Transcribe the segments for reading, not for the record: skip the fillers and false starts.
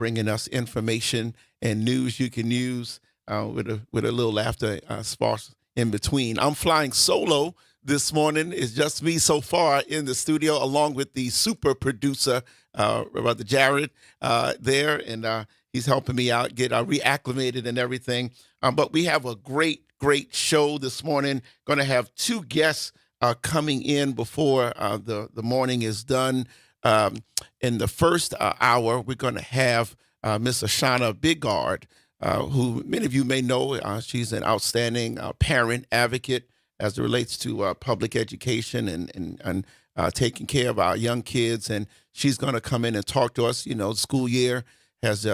bringing us information and news you can use with a little laughter sparse in between. I'm flying solo this morning. It's just me so far in the studio, along with the super producer, Brother Jared, there, and he's helping me out get reacclimated and everything. But we have a great show this morning. Going to have two guests coming in before the morning is done. In the first hour, we're going to have Miss Ashana Bigard, who many of you may know. She's an outstanding parent advocate as it relates to public education and taking care of our young kids. And she's going to come in and talk to us. You know, the school year has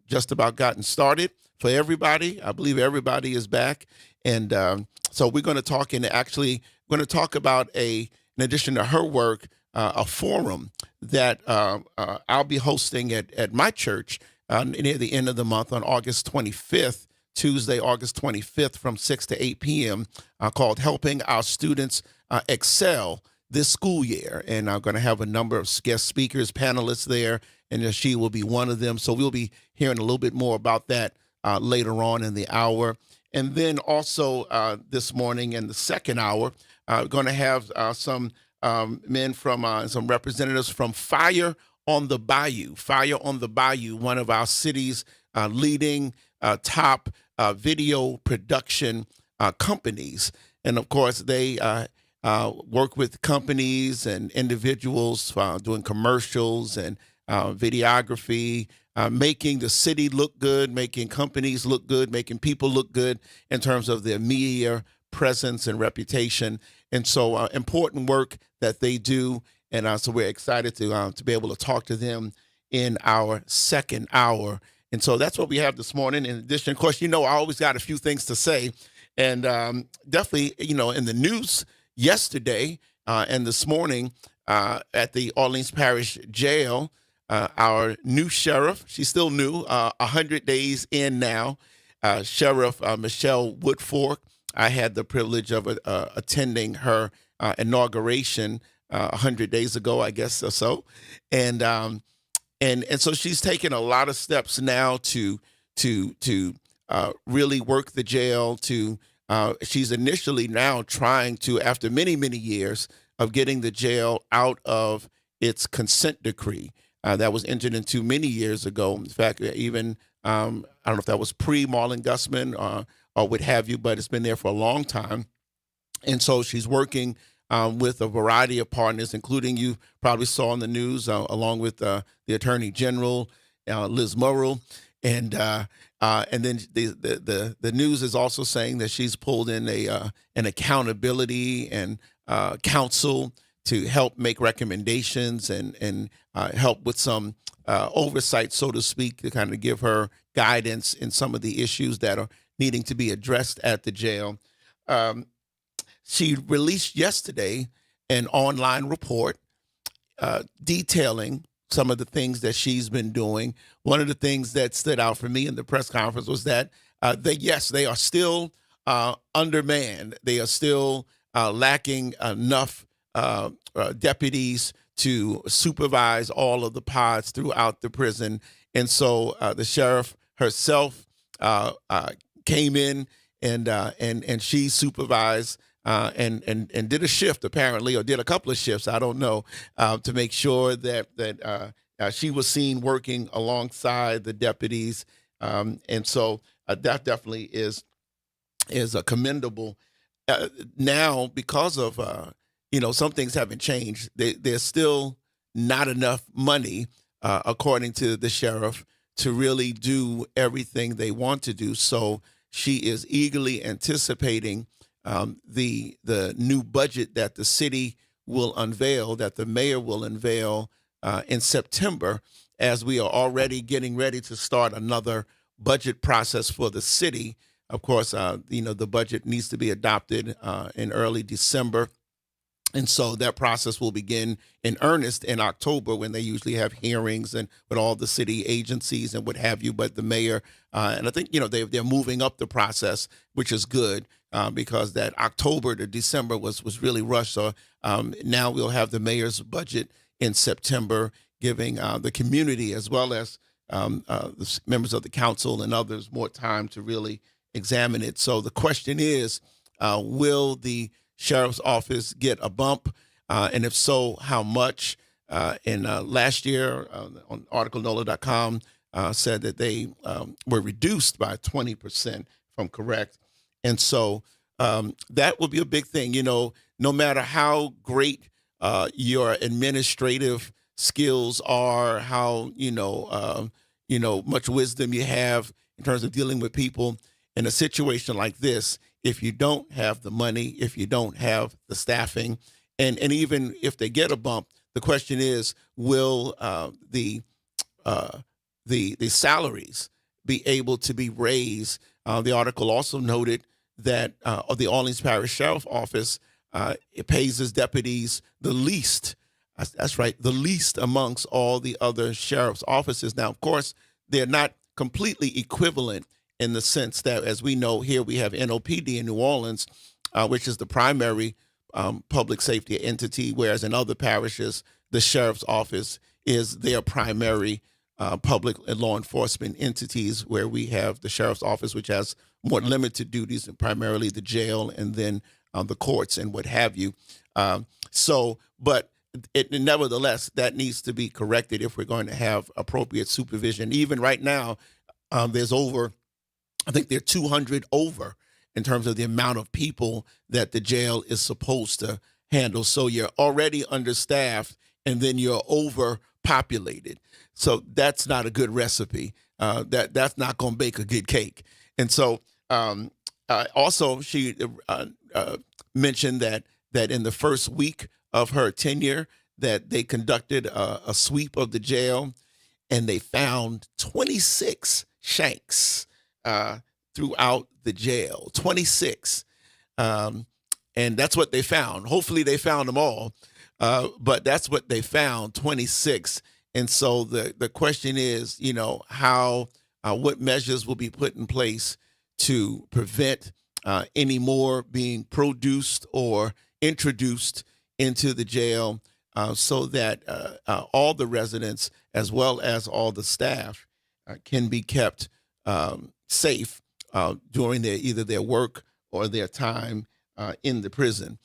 just about gotten started for everybody. I believe everybody is back. And so we're going to talk, and actually going to talk about in addition to her work, a forum that I'll be hosting at my church near the end of the month on August 25th, Tuesday, August 25th from 6 to 8 p.m. Called Helping Our Students Excel This School Year. And I'm going to have a number of guest speakers, panelists there, and she will be one of them. So we'll be hearing a little bit more about that later on in the hour. And then also this morning in the second hour, we're going to have some men from some representatives from Fire on the Bayou. Fire on the Bayou, one of our city's leading top video production companies. And of course, they work with companies and individuals doing commercials and videography, making the city look good, making companies look good, making people look good in terms of their media presence and reputation. And so important work that they do. And so we're excited to be able to talk to them in our second hour. And so that's what we have this morning. In addition, of course, I always got a few things to say. And definitely, in the news yesterday and this morning at the Orleans Parish Jail, our new sheriff, she's still new, 100 days in now, Sheriff Michelle Woodfork. I had the privilege of attending her inauguration 100 days ago, I guess, or so. And so she's taken a lot of steps now to really work the jail. She's initially now trying to, after many years of getting the jail out of its consent decree that was entered into many years ago. In fact, even I don't know if that was pre-Marlon Gusman or what have you, but it's been there for a long time. And so she's working with a variety of partners, including you probably saw in the news, along with the Attorney General, Liz Murrow. And then the news is also saying that she's pulled in an accountability and council to help make recommendations and help with some oversight, so to speak, to kind of give her guidance in some of the issues that are needing to be addressed at the jail. She released yesterday an online report detailing some of the things that she's been doing. One of the things that stood out for me in the press conference was that they are still undermanned. They are still lacking enough deputies to supervise all of the pods throughout the prison. And so the sheriff herself came in and she supervised and did a shift, apparently, or did a couple of shifts, I don't know, to make sure that she was seen working alongside the deputies. And so that definitely is commendable. Now, because of, some things haven't changed, there's still not enough money, according to the sheriff, to really do everything they want to do. So she is eagerly anticipating the new budget that the city will unveil, that the mayor will unveil in September, as we are already getting ready to start another budget process for the city. Of course, the budget needs to be adopted in early December. And so that process will begin in earnest in October, when they usually have hearings and with all the city agencies and what have you. But the mayor, and I think, they're moving up the process, which is good, because that October to December was really rushed. So now we'll have the mayor's budget in September, giving the community as well as members of the council and others more time to really examine it. So the question is, will the sheriff's office get a bump? And if so, how much? And last year on articleNOLA.com said that they were reduced by 20%, if I'm correct. And so that would be a big thing. No matter how great your administrative skills are, how much wisdom you have in terms of dealing with people in a situation like this, if you don't have the money, if you don't have the staffing, and even if they get a bump, the question is, will the salaries be able to be raised? The article also noted that the Orleans Parish Sheriff Office it pays its deputies the least. That's right, the least amongst all the other sheriff's offices. Now, of course, they're not completely equivalent in the sense that, as we know, here we have NOPD in New Orleans, which is the primary public safety entity, whereas in other parishes, the sheriff's office is their primary public and law enforcement entities, where we have the sheriff's office, which has more limited duties, and primarily the jail and then the courts and what have you. But nevertheless, that needs to be corrected if we're going to have appropriate supervision. Even right now, there's over, I think there are 200 over in terms of the amount of people that the jail is supposed to handle. So you're already understaffed, and then you're overpopulated. So that's not a good recipe. That's not going to bake a good cake. And so also she mentioned that in the first week of her tenure, that they conducted a sweep of the jail, and they found 26 shanks throughout the jail. 26. And that's what they found. Hopefully they found them all, but that's what they found, 26. And so the question is, what measures will be put in place to prevent any more being produced or introduced into the jail, so that all the residents as well as all the staff can be kept safe during either their work or their time in the prison.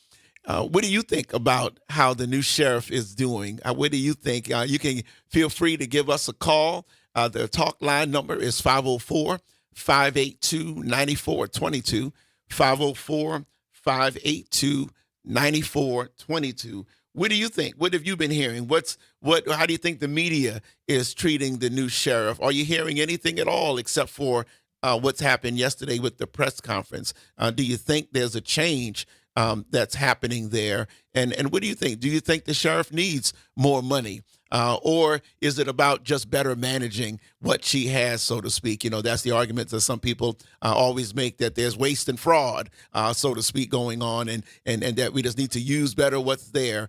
What do you think about how the new sheriff is doing? What do you think? You can feel free to give us a call. The talk line number is 504-582-9422, 504-582-9422. What do you think? What have you been hearing? How do you think the media is treating the new sheriff? Are you hearing anything at all except for what's happened yesterday with the press conference? Do you think there's a change that's happening there? And what do you think? Do you think the sheriff needs more money? Or is it about just better managing what she has, so to speak? That's the argument that some people always make, that there's waste and fraud, so to speak, going on, and that we just need to use better what's there.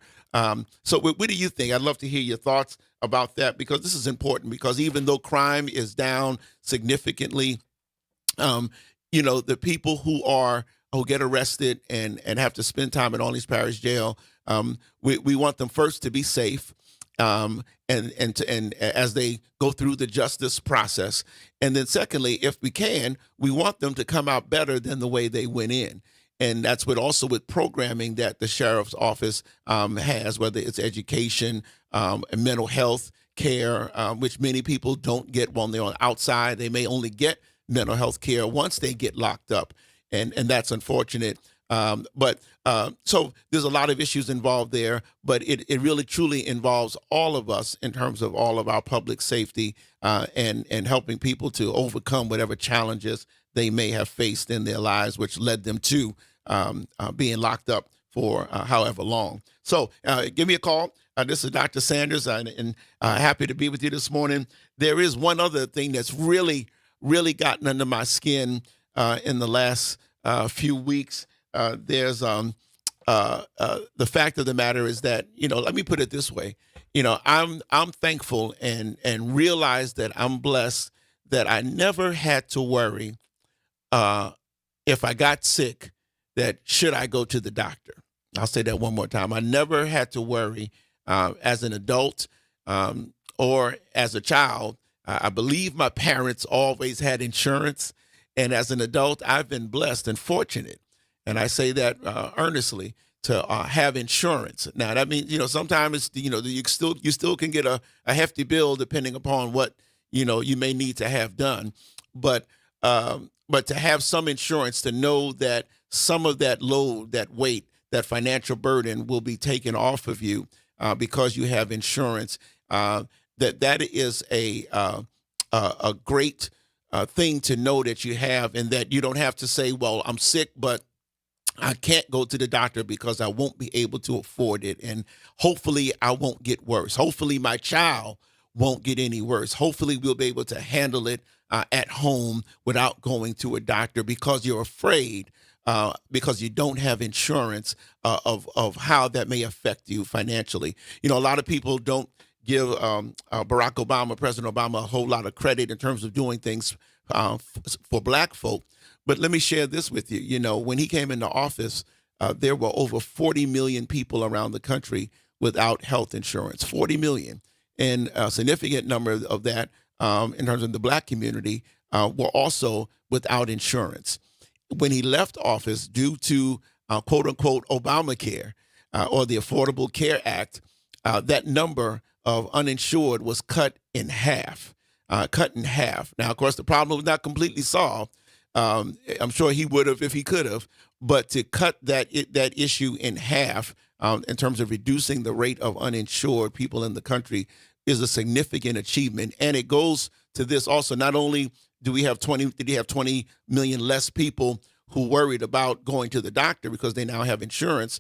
So what do you think? I'd love to hear your thoughts about that, because this is important, because even though crime is down significantly, the people who get arrested and have to spend time in Orleans Parish Jail, we want them first to be safe, and as they go through the justice process, and then secondly, if we can, we want them to come out better than the way they went in. And that's also with programming that the sheriff's office has, whether it's education, and mental health care, which many people don't get when they're on the outside. They may only get mental health care once they get locked up, and that's unfortunate. So there's a lot of issues involved there, but it really truly involves all of us in terms of all of our public safety, and helping people to overcome whatever challenges they may have faced in their lives, which led them to being locked up for however long. So give me a call. This is Dr. Sanders, and happy to be with you this morning. There is one other thing that's really, really gotten under my skin in the last few weeks. There's the fact of the matter is that, let me put it this way. I'm thankful and realize that I'm blessed that I never had to worry if I got sick, that should I go to the doctor. I'll say that one more time. I never had to worry as an adult or as a child I believe my parents always had insurance. And as an adult, I've been blessed and fortunate. And I say that earnestly to have insurance. Now that means, sometimes it's, you still can get a hefty bill depending upon what, you may need to have done. But to have some insurance, to know that some of that load, that weight, that financial burden will be taken off of you because you have insurance, that is a great thing to know that you have, and that you don't have to say, well, I'm sick, but I can't go to the doctor because I won't be able to afford it. And hopefully I won't get worse. Hopefully my child won't get any worse. Hopefully we'll be able to handle it at home without going to a doctor, because you're afraid, because you don't have insurance of how that may affect you financially. A lot of people don't give Barack Obama, President Obama, a whole lot of credit in terms of doing things for Black folk. But let me share this with you. When he came into office, there were over 40 million people around the country without health insurance, 40 million. And a significant number of that, in terms of the Black community, were also without insurance. When he left office, due to quote unquote Obamacare or the Affordable Care Act, that number of uninsured was cut in half. Now, of course, the problem was not completely solved. I'm sure he would have if he could have, but to cut that issue in half in terms of reducing the rate of uninsured people in the country is a significant achievement. And it goes to this also. Not only did he have 20 million less people who worried about going to the doctor because they now have insurance,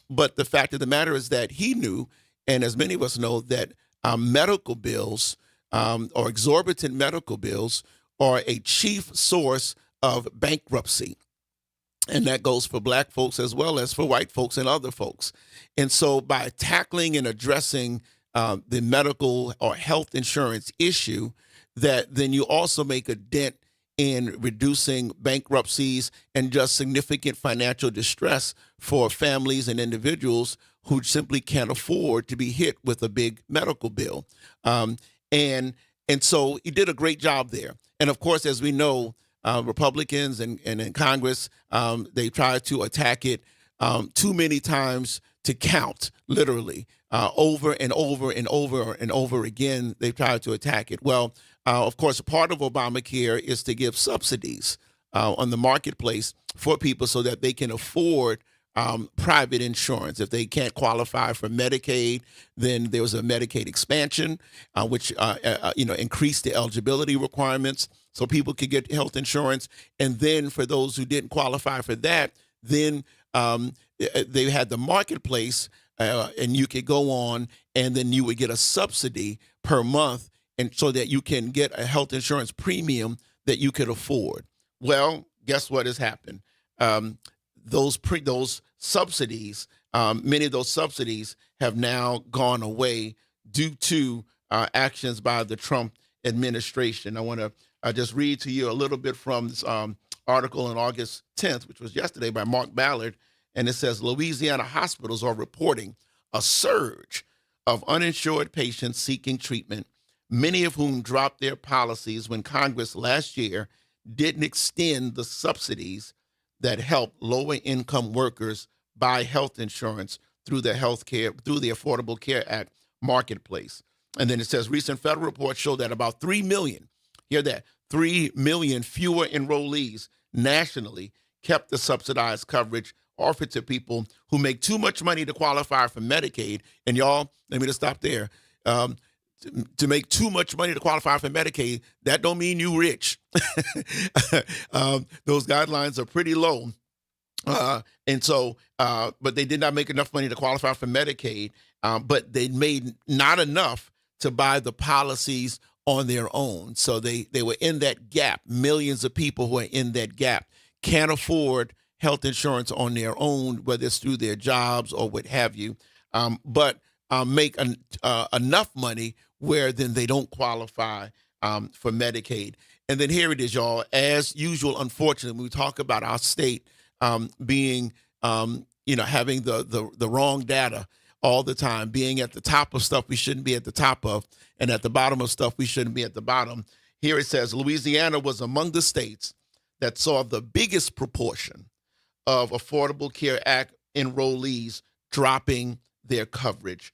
but the fact of the matter is that he knew, and as many of us know, that medical bills or exorbitant medical bills are a chief source of bankruptcy. And that goes for Black folks as well as for white folks and other folks. And so by tackling and addressing the medical or health insurance issue, that then you also make a dent in reducing bankruptcies and just significant financial distress for families and individuals who simply can't afford to be hit with a big medical bill. And so he did a great job there. And of course, as we know, Republicans and in Congress, they try to attack it too many times to count, literally, over and over and over and over again. They've tried to attack it. Well, of course, part of Obamacare is to give subsidies on the marketplace for people so that they can afford private insurance. If they can't qualify for Medicaid, then there was a Medicaid expansion, which increased the eligibility requirements so people could get health insurance. And then for those who didn't qualify for that, then they had the marketplace, and you could go on, and then you would get a subsidy per month, and so that you can get a health insurance premium that you could afford. Well, guess what has happened? Those subsidies, many of those subsidies have now gone away due to actions by the Trump administration. I want to just read to you a little bit from this article on August 10th, which was yesterday, by Mark Ballard, and it says, Louisiana hospitals are reporting a surge of uninsured patients seeking treatment, many of whom dropped their policies when Congress last year didn't extend the subsidies that help lower-income workers buy health insurance through the Affordable Care Act marketplace. And then it says recent federal reports show that about 3 million, hear that, 3 million fewer enrollees nationally kept the subsidized coverage offered to people who make too much money to qualify for Medicaid. And y'all, let me just stop there. To make too much money to qualify for Medicaid, that don't mean you rich. Those guidelines are pretty low. And so, but they did not make enough money to qualify for Medicaid, but they made not enough to buy the policies on their own. So they were in that gap. Millions of people who are in that gap can't afford health insurance on their own, whether it's through their jobs or what have you, but make enough money where then they don't qualify for Medicaid. And then here it is, y'all. As usual, unfortunately, when we talk about our state being, having the wrong data all the time, being at the top of stuff we shouldn't be at the top of, and at the bottom of stuff we shouldn't be at the bottom. Here it says Louisiana was among the states that saw the biggest proportion of Affordable Care Act enrollees dropping their coverage.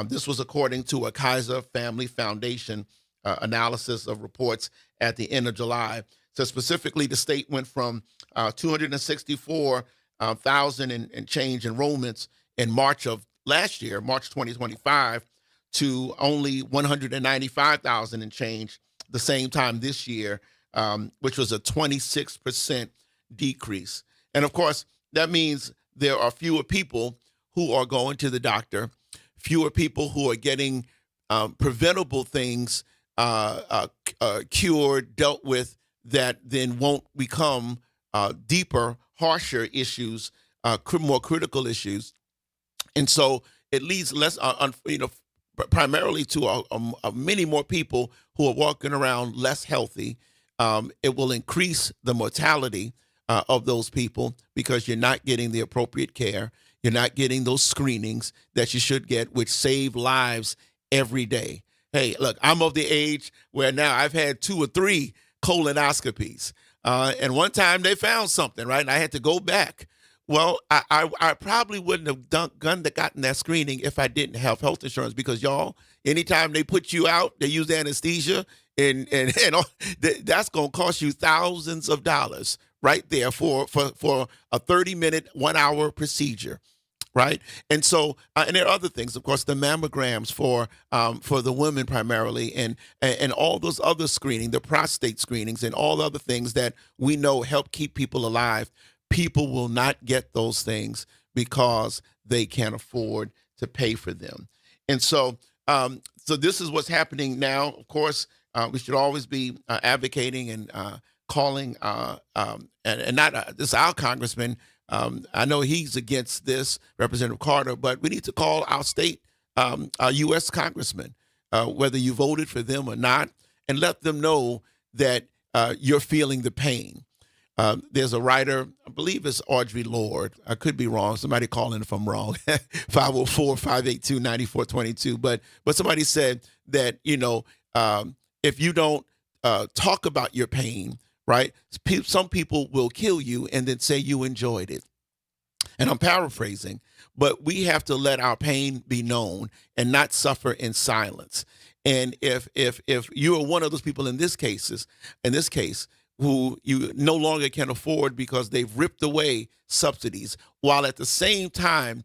This was according to a Kaiser Family Foundation analysis of reports at the end of July. So specifically, the state went from 264,000 and change enrollments in March of last year, March 2025, to only 195,000 and change the same time this year, which was a 26% decrease. And of course, that means there are fewer people who are going to the doctor, fewer people who are getting preventable things cured, dealt with, that then won't become deeper, harsher issues, more critical issues. And so it leads less, primarily to many more people who are walking around less healthy. It will increase the mortality of those people because you're not getting the appropriate care. You're not getting those screenings that you should get, which save lives every day. Hey, look, I'm of the age where now I've had 2 or 3 colonoscopies. And one time they found something, right? And I had to go back. Well, I probably wouldn't have gotten that screening if I didn't have health insurance, because y'all, anytime they put you out, they use anesthesia, and that's going to cost you thousands of dollars right there for a 30-minute, 1-hour procedure. Right. And so and there are other things, of course, the mammograms for the women primarily, and all those other screening, the prostate screenings and all other things that we know help keep people alive. People will not get those things because they can't afford to pay for them. And so so this is what's happening now. Of course, we should always be advocating and calling and not this is our congressman. I know he's against this, Representative Carter, but we need to call our state, our U.S. congressmen, whether you voted for them or not, and let them know that you're feeling the pain. There's a writer, I believe it's Audre Lorde. I could be wrong. Somebody call in if I'm wrong. 504-582-9422. But somebody said that, if you don't talk about your pain, right, some people will kill you and then say you enjoyed it. And I'm paraphrasing, but we have to let our pain be known and not suffer in silence. And if you are one of those people in this case, who you no longer can afford because they've ripped away subsidies, while at the same time,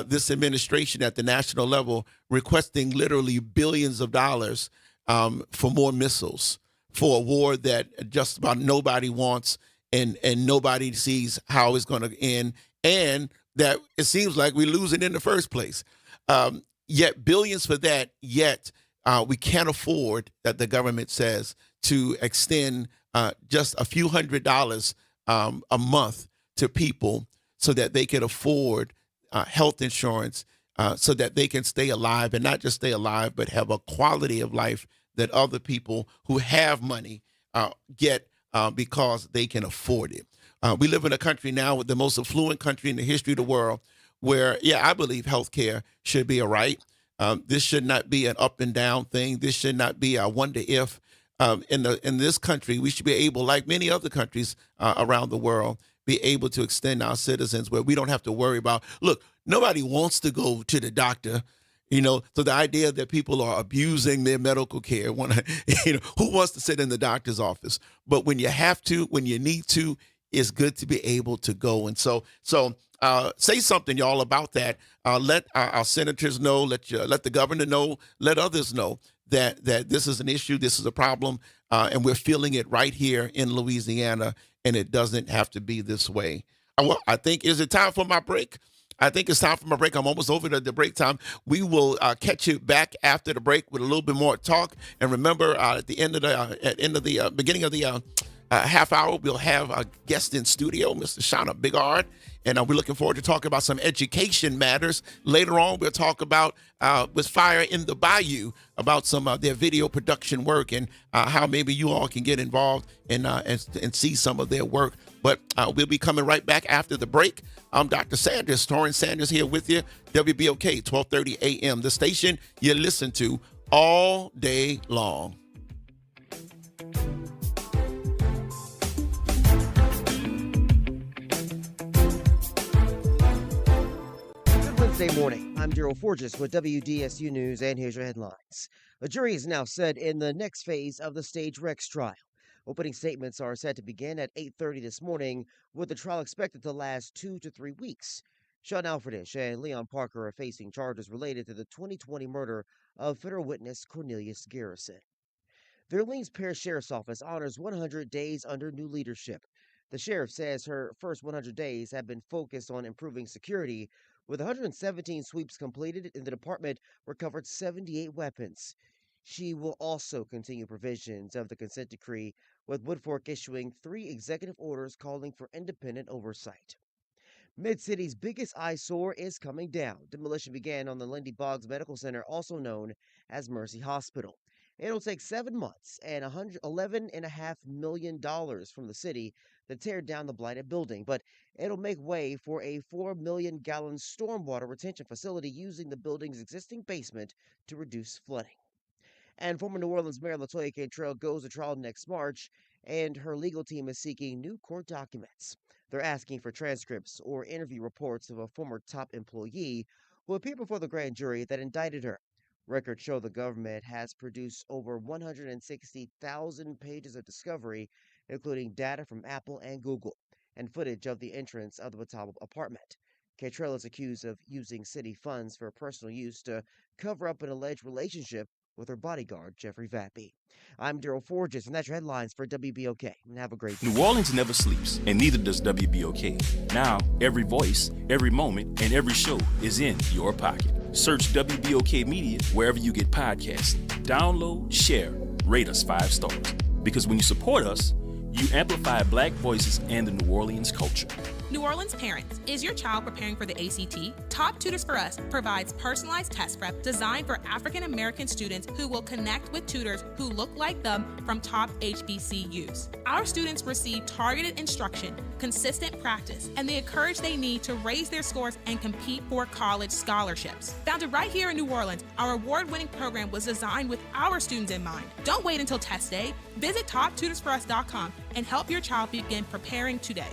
this administration at the national level requesting literally billions of dollars for more missiles, for a war that just about nobody wants and nobody sees how it's going to end, and that it seems like we're losing in the first place. Yet billions for that, yet we can't afford, that the government says, to extend just a few $100s a month to people so that they can afford health insurance, so that they can stay alive, and not just stay alive, but have a quality of life that other people who have money get because they can afford it. We live in a country now, with the most affluent country in the history of the world, where, I believe healthcare should be a right. This should not be an up and down thing. This should not be a wonder if. In this country, we should be able, like many other countries around the world, be able to extend our citizens where we don't have to worry about, look, nobody wants to go to the doctor. So the idea that people are abusing their medical care, who wants to sit in the doctor's office? But when you have to, when you need to, it's good to be able to go. And so say something, y'all, about that. Let our senators know, let the governor know, let others know that this is an issue, this is a problem, and we're feeling it right here in Louisiana, and it doesn't have to be this way. I think, is it time for my break? I think it's time for my break. I'm almost over the break time. We will catch you back after the break with a little bit more talk. And remember, at the beginning of the half hour, we'll have a guest in studio, Mr. Shauna Bigard. And we're looking forward to talking about some education matters. Later on, we'll talk about with Fire in the Bayou, about some of their video production work, and how maybe you all can get involved and see some of their work But we'll be coming right back after the break. I'm Dr. Sanders, Torrance Sanders here with you, WBOK, 1230 a.m., the station you listen to all day long. Wednesday morning. I'm Daryl Forges with WDSU News, and here's your headlines. A jury is now set in the next phase of the Stage Rex trial. Opening statements are set to begin at 8:30 this morning, with the trial expected to last 2 to 3 weeks. Sean Alfredish and Leon Parker are facing charges related to the 2020 murder of federal witness Cornelius Garrison. The Orleans Parish Sheriff's Office honors 100 days under new leadership. The sheriff says her first 100 days have been focused on improving security. With 117 sweeps completed, in the department recovered 78 weapons. She will also continue provisions of the consent decree, with Woodfork issuing 3 executive orders calling for independent oversight. Mid-City's biggest eyesore is coming down. Demolition began on the Lindy Boggs Medical Center, also known as Mercy Hospital. It'll take 7 months and $11.5 million from the city to tear down the blighted building, but it'll make way for a 4 million gallon stormwater retention facility using the building's existing basement to reduce flooding. And former New Orleans Mayor LaToya Cantrell goes to trial next March, and her legal team is seeking new court documents. They're asking for transcripts or interview reports of a former top employee who appeared before the grand jury that indicted her. Records show the government has produced over 160,000 pages of discovery, including data from Apple and Google, and footage of the entrance of the Batavo apartment. Cantrell is accused of using city funds for personal use to cover up an alleged relationship with her bodyguard, Jeffrey Vappy. I'm Daryl Forges, and that's your headlines for WBOK. And have a great day. New Orleans never sleeps, and neither does WBOK. Now, every voice, every moment, and every show is in your pocket. Search WBOK Media wherever you get podcasts. Download, share, rate us 5 stars. Because when you support us, you amplify Black voices and the New Orleans culture. New Orleans parents, is your child preparing for the ACT? Top Tutors for Us provides personalized test prep designed for African American students who will connect with tutors who look like them from top HBCUs. Our students receive targeted instruction, consistent practice, and the encouragement they need to raise their scores and compete for college scholarships. Founded right here in New Orleans, our award-winning program was designed with our students in mind. Don't wait until test day. Visit TopTutorsForUs.com and help your child begin preparing today.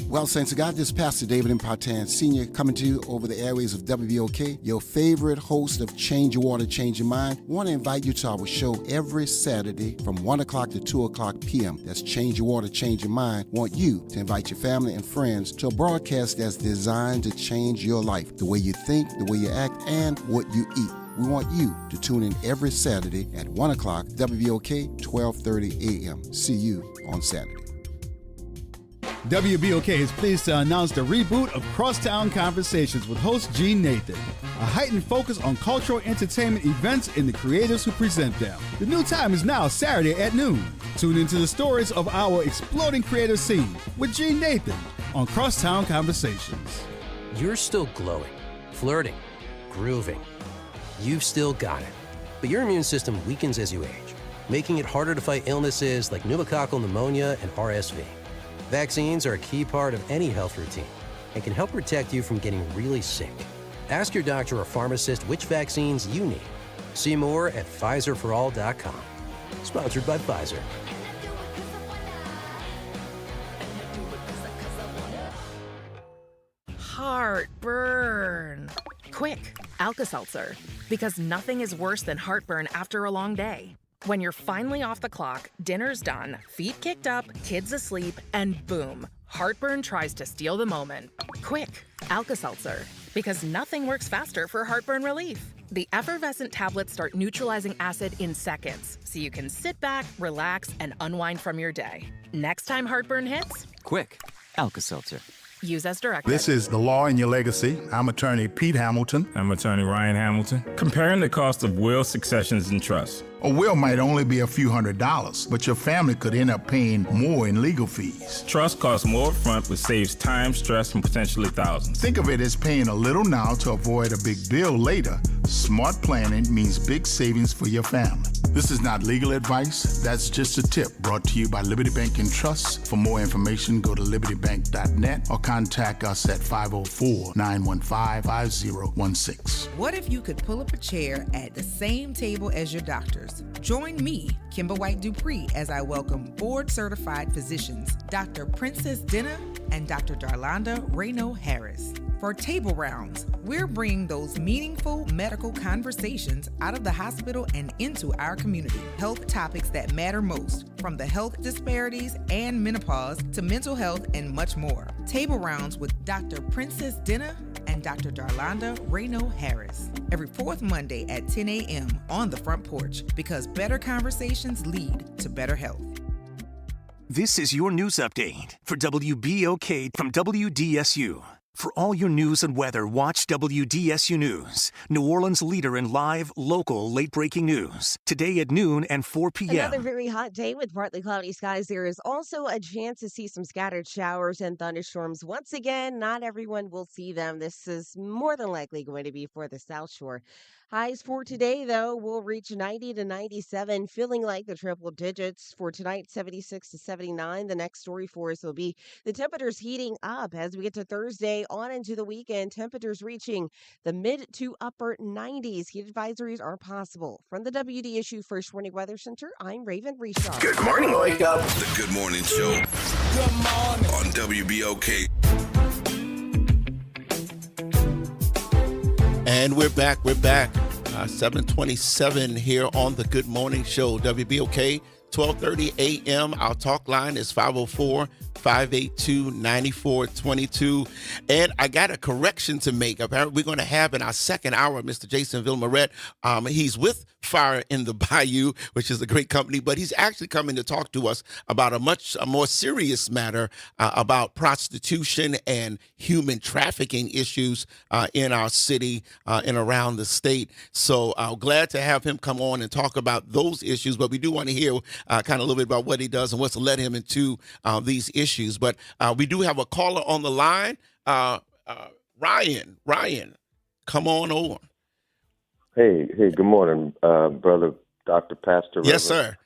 Well, Saints of God, this is Pastor David Impartan Sr. coming to you over the airways of WBOK, your favorite host of Change Your Water, Change Your Mind. I want to invite you to our show every Saturday from 1 o'clock to 2 o'clock p.m. That's Change Your Water, Change Your Mind. I want you to invite your family and friends to a broadcast that's designed to change your life, the way you think, the way you act, and what you eat. We want you to tune in every Saturday at 1 o'clock, WBOK, 12:30 a.m. See you on Saturday. WBOK is pleased to announce the reboot of Crosstown Conversations with host Gene Nathan. A heightened focus on cultural entertainment events and the creators who present them. The new time is now Saturday at noon. Tune into the stories of our exploding creative scene with Gene Nathan on Crosstown Conversations. You're still glowing, flirting, grooving. You've still got it. But your immune system weakens as you age, making it harder to fight illnesses like pneumococcal pneumonia and RSV. Vaccines are a key part of any health routine and can help protect you from getting really sick. Ask your doctor or pharmacist which vaccines you need. See more at PfizerForAll.com. Sponsored by Pfizer. Heartburn. Quick, Alka-Seltzer. Because nothing is worse than heartburn after a long day. When you're finally off the clock, dinner's done, feet kicked up, kids asleep, and boom, heartburn tries to steal the moment. Quick, Alka-Seltzer. Because nothing works faster for heartburn relief. The effervescent tablets start neutralizing acid in seconds, so you can sit back, relax, and unwind from your day. Next time heartburn hits, quick, Alka-Seltzer. Use as directed. This is The Law in Your Legacy. I'm attorney Pete Hamilton. I'm attorney Ryan Hamilton. Comparing the cost of wills, successions, and trusts. A will might only be a few $100s, but your family could end up paying more in legal fees. Trust costs more upfront, but saves time, stress, and potentially thousands. Think of it as paying a little now to avoid a big bill later. Smart planning means big savings for your family. This is not legal advice. That's just a tip brought to you by Liberty Bank and Trust. For more information, go to libertybank.net or contact us at 504-915-5016. What if you could pull up a chair at the same table as your doctors? Join me, Kimber White Dupree, as I welcome board-certified physicians, Dr. Princess Dinner and Dr. Darlanda Reno Harris. For Table Rounds, we're bringing those meaningful medical conversations out of the hospital and into our community. Health topics that matter most, from the health disparities and menopause to mental health and much more. Table Rounds with Dr. Princess Dinner and Dr. Darlanda Reno Harris. Every fourth Monday at 10 a.m. on the front porch, because better conversations lead to better health. This is your news update for WBOK from WDSU. For all your news and weather, watch WDSU News, New Orleans' leader in live, local, late-breaking news. Today at noon and 4 p.m. Another very hot day with partly cloudy skies. There is also a chance to see some scattered showers and thunderstorms. Once again, not everyone will see them. This is more than likely going to be for the South Shore. Highs for today, though, will reach 90 to 97, feeling like the triple digits. For tonight, 76 to 79. The next story for us will be the temperatures heating up as we get to Thursday on into the weekend. Temperatures reaching the mid to upper 90s. Heat advisories are possible. From the WDSU First Warning Weather Center, I'm Raven Reshaw. Good morning, wake up. The Good Morning Show. Good morning. On WBOK. And we're back. 7:27 here on the Good Morning Show. WBOK, 12:30 a.m. Our talk line is 504-582-9422. And I got a correction to make. Apparently, we're going to have in our second hour Mr. Jason Villamaret. He's with Fire in the Bayou, which is a great company, but he's actually coming to talk to us about a more serious matter about prostitution and human trafficking issues in our city and around the state. So glad to have him come on and talk about those issues, but we do want to hear kind of a little bit about what he does and what's led him into these issues. But we do have a caller on the line. Ryan, come on over. Hey, good morning, brother, Dr. Pastor. Yes, sir.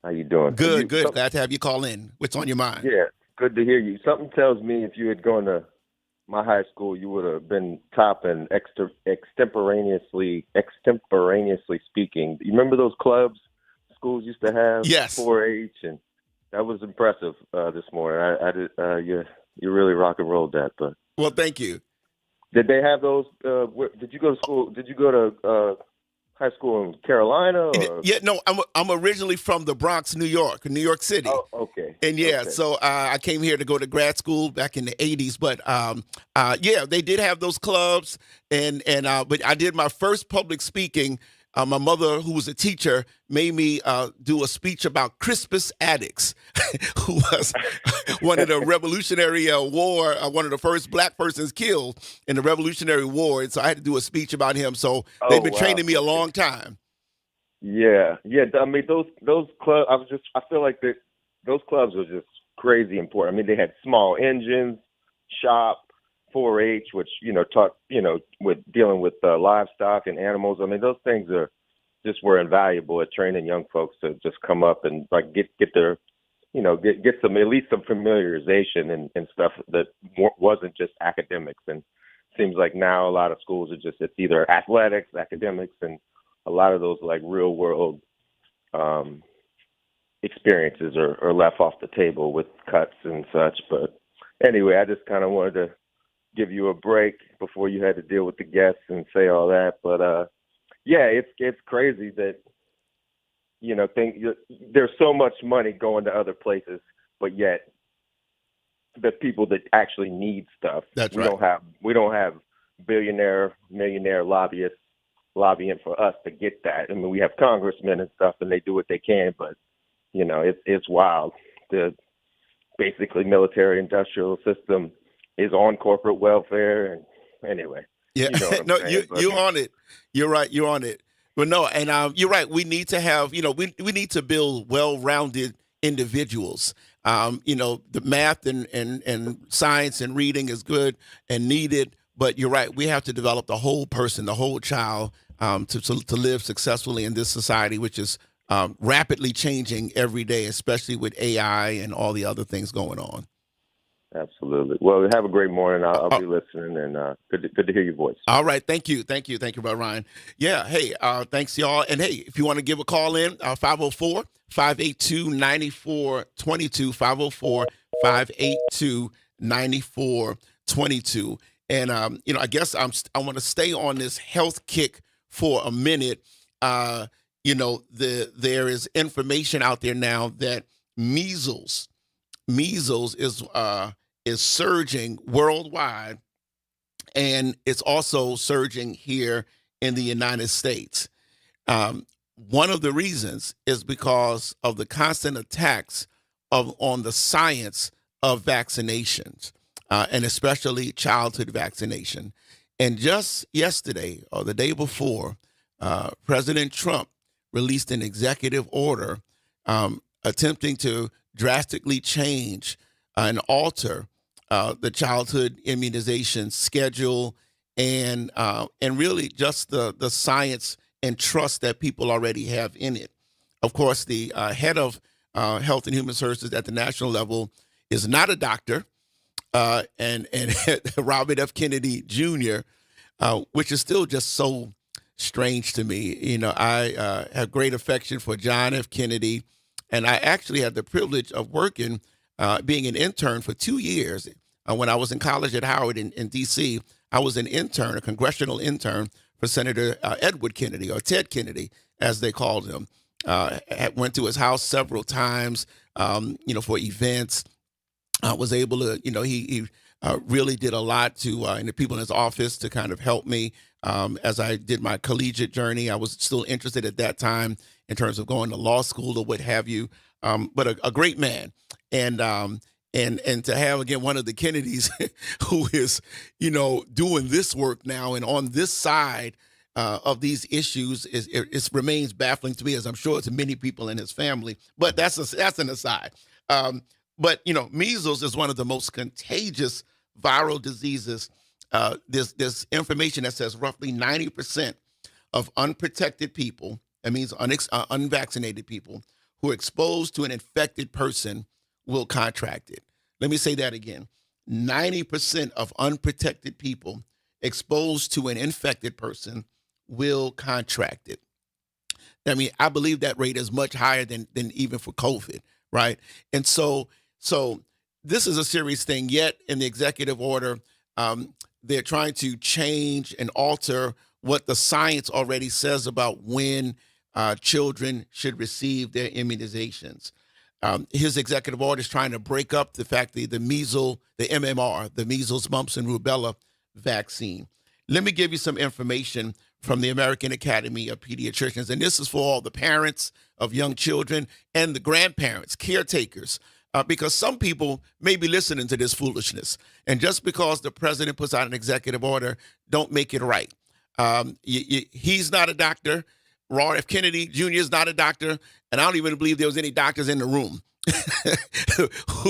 How you doing? Good. Glad to have you call in. What's on your mind? Yeah, good to hear you. Something tells me if you had gone to my high school, you would have been top in extemporaneously speaking. You remember those clubs schools used to have? Yes. 4-H, and that was impressive this morning. You really rock and rolled that. But well, thank you. Did they have those? Did you go to school? Did you go to high school in Carolina? Or? Yeah, no, I'm originally from the Bronx, New York City. Oh, okay. And so I came here to go to grad school back in the 80s. But they did have those clubs, but I did my first public speaking. My mother, who was a teacher, made me do a speech about Crispus Attucks, who was one of the Revolutionary War, one of the first black persons killed in the Revolutionary War. And so I had to do a speech about him. So they've been training me a long time. Yeah. I mean, those clubs. I feel like those clubs were just crazy important. I mean, they had small engines, shop, 4-H, which taught with dealing with livestock and animals. I mean, those things were invaluable at training young folks to just come up and like get their get some at least some familiarization and stuff that wasn't just academics. And it seems like now a lot of schools it's either athletics, academics, and a lot of those like real world experiences are left off the table with cuts and such. But anyway, I just kind of wanted to give you a break before you had to deal with the guests and say all that. But it's crazy that there's so much money going to other places, but yet the people that actually need stuff. That's right. We don't have millionaire lobbyists lobbying for us to get that. I mean, we have congressmen and stuff, and they do what they can, but it's wild. The basically military industrial system is on corporate welfare, and anyway. Yeah, you're on it. You're right. You're on it. But no, and you're right. We need to have, we need to build well-rounded individuals. The math and science and reading is good and needed, but you're right. We have to develop the whole person, the whole child, to live successfully in this society, which is rapidly changing every day, especially with AI and all the other things going on. Absolutely. Well, have a great morning. I'll be listening, and good to hear your voice. All right. Thank you, Brother Ryan. Yeah. Hey, thanks, y'all. And hey, if you want to give a call in, 504-582-9422, 504-582-9422. And, I guess I want to stay on this health kick for a minute. There is information out there now that measles is surging worldwide, and it's also surging here in the United States. One of the reasons is because of the constant attacks on the science of vaccinations, and especially childhood vaccination. And just yesterday or the day before, President Trump released an executive order attempting to drastically change and alter the childhood immunization schedule and really just the science and trust that people already have in it. Of course, the head of Health and Human Services at the national level is not a doctor, and Robert F. Kennedy Jr., which is still just so strange to me. I have great affection for John F. Kennedy, and I actually had the privilege of working, being an intern for 2 years. When I was in college at Howard in D.C., I was an intern, a congressional intern for Senator Edward Kennedy, or Ted Kennedy, as they called him. Went to his house several times, for events. I was able to, he really did a lot to, and the people in his office to kind of help me as I did my collegiate journey. I was still interested at that time in terms of going to law school or what have you, but a great man. And to have, again, one of the Kennedys who is, doing this work now and on this side of these issues, it remains baffling to me, as I'm sure to many people in his family. But that's an aside. But measles is one of the most contagious viral diseases. There's information that says roughly 90% of unprotected people, that means unvaccinated people, who are exposed to an infected person will contract it. Let me say that again. 90% of unprotected people exposed to an infected person will contract it. I mean, I believe that rate is much higher than even for COVID, right? And so this is a serious thing. Yet in the executive order, they're trying to change and alter what the science already says about when children should receive their immunizations. His executive order is trying to break up the fact that the MMR, the measles, mumps, and rubella vaccine. Let me give you some information from the American Academy of Pediatricians, and this is for all the parents of young children and the grandparents, caretakers, because some people may be listening to this foolishness. And just because the president puts out an executive order, don't make it right. He's not a doctor. Robert F. Kennedy Jr. is not a doctor, and I don't even believe there was any doctors in the room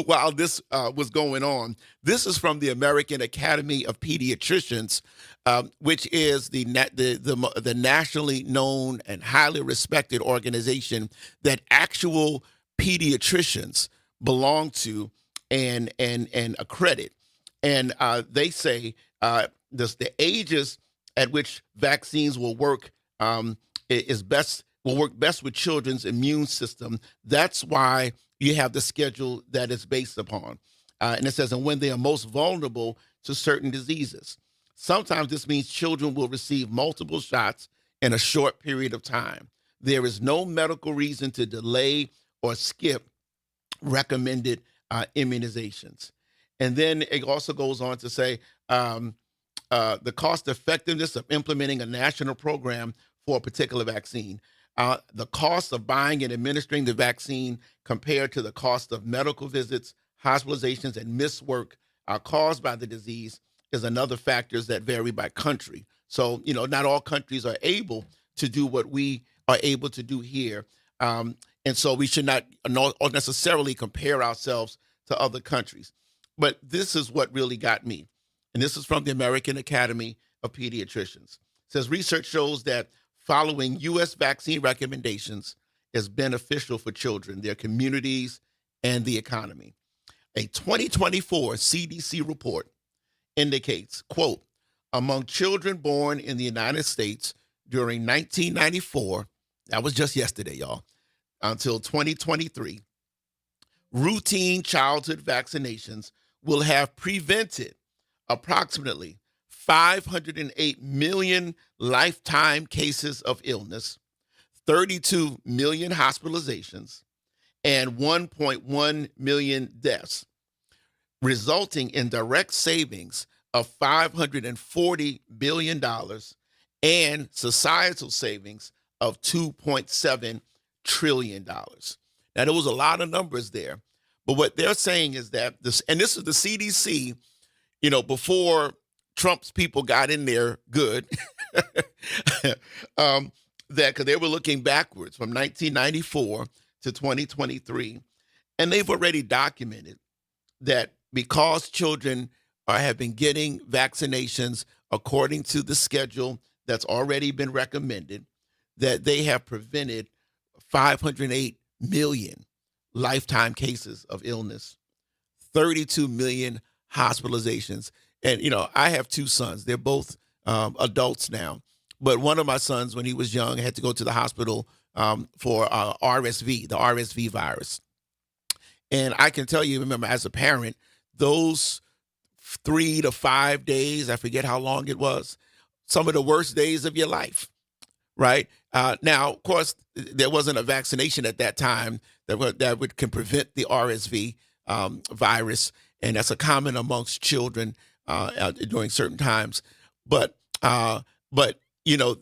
while this was going on. This is from the American Academy of Pediatricians, which is the nationally known and highly respected organization that actual pediatricians belong to and accredit. And they say the ages at which vaccines will work will work best with children's immune system. That's why you have the schedule that it's based upon. And it says, and when they are most vulnerable to certain diseases. Sometimes this means children will receive multiple shots in a short period of time. There is no medical reason to delay or skip recommended immunizations. And then it also goes on to say the cost effectiveness of implementing a national program for a particular vaccine. The cost of buying and administering the vaccine compared to the cost of medical visits, hospitalizations, and missed work caused by the disease is another factors that vary by country. So, not all countries are able to do what we are able to do here. And so we should not necessarily compare ourselves to other countries. But this is what really got me. And this is from the American Academy of Pediatricians. It says research shows that following U.S. vaccine recommendations is beneficial for children, their communities, and the economy. A 2024 CDC report indicates, quote, among children born in the United States during 1994, that was just yesterday, y'all, until 2023, routine childhood vaccinations will have prevented approximately 508 million lifetime cases of illness, 32 million hospitalizations, and 1.1 million deaths, resulting in direct savings of $540 billion and societal savings of $2.7 trillion. Now, there was a lot of numbers there, but what they're saying is that this, and this is the CDC, you know, before Trump's people got in there good, that because they were looking backwards from 1994 to 2023, and they've already documented that because children have been getting vaccinations according to the schedule that's already been recommended, that they have prevented 508 million lifetime cases of illness, 32 million hospitalizations. And, you know, I have two sons. They're both adults now. But one of my sons, when he was young, had to go to the hospital for RSV, the RSV virus. And I can tell you, remember, as a parent, those 3 to 5 days, I forget how long it was, some of the worst days of your life, right? Now, of course, there wasn't a vaccination at that time that can prevent the RSV virus, and that's a common amongst children during certain times. But you know,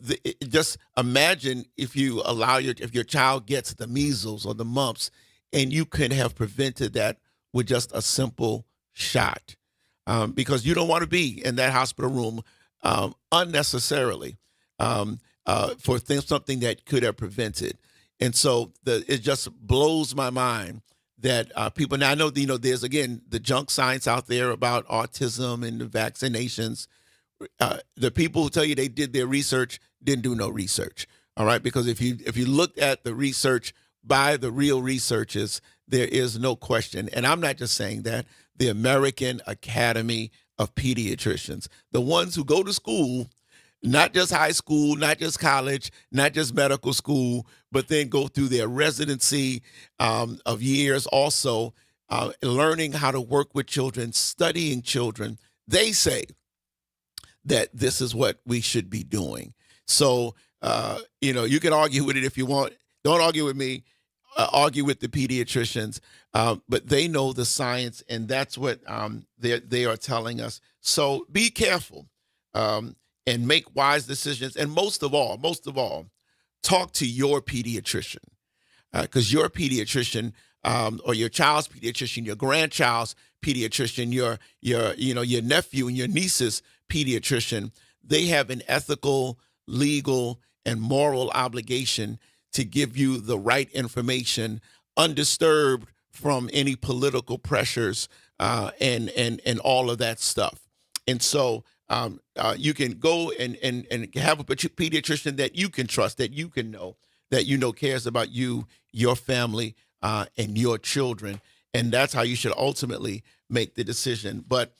just imagine if your child gets the measles or the mumps, and you could have prevented that with just a simple shot, because you don't want to be in that hospital room unnecessarily for something that could have prevented. And so it just blows my mind that people, now I know, you know, there's, again, the junk science out there about autism and the vaccinations. The people who tell you they did their research didn't do no research, all right? Because if you looked at the research by the real researchers, there is no question. And I'm not just saying that. The American Academy of Pediatricians, the ones who go to school, not just high school, not just college, not just medical school, but then go through their residency of years also, learning how to work with children, studying children. They say that this is what we should be doing. So, you know, you can argue with it if you want. Don't argue with me. Argue with the pediatricians, but they know the science, and that's what they are telling us. So be careful and make wise decisions. And most of all, talk to your pediatrician, because your pediatrician or your child's pediatrician, your grandchild's pediatrician, your nephew and your niece's pediatrician, they have an ethical, legal, and moral obligation to give you the right information, undisturbed from any political pressures and all of that stuff. And so you can go and have a pediatrician that you can trust, that you know cares about you, your family, and your children. And that's how you should ultimately make the decision. But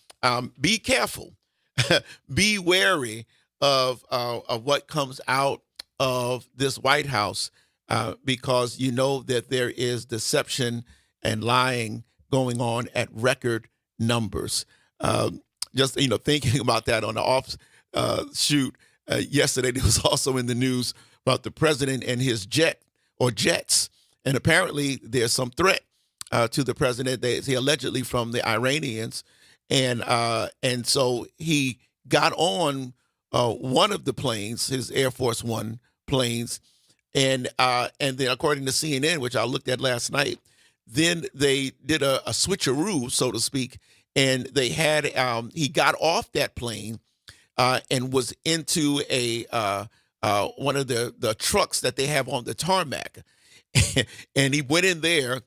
be careful, be wary of what comes out of this White House. Because you know that there is deception and lying going on at record numbers. Just, you know, thinking about that on the offshoot, yesterday there was also in the news about the president and his jets. And apparently there's some threat to the president. He allegedly from the Iranians. And so he got on one of the planes, his Air Force One planes, and then according to CNN, which I looked at last night, then they did a switcheroo, so to speak, and they had he got off that plane and was into a one of the trucks that they have on the tarmac, and he went in there,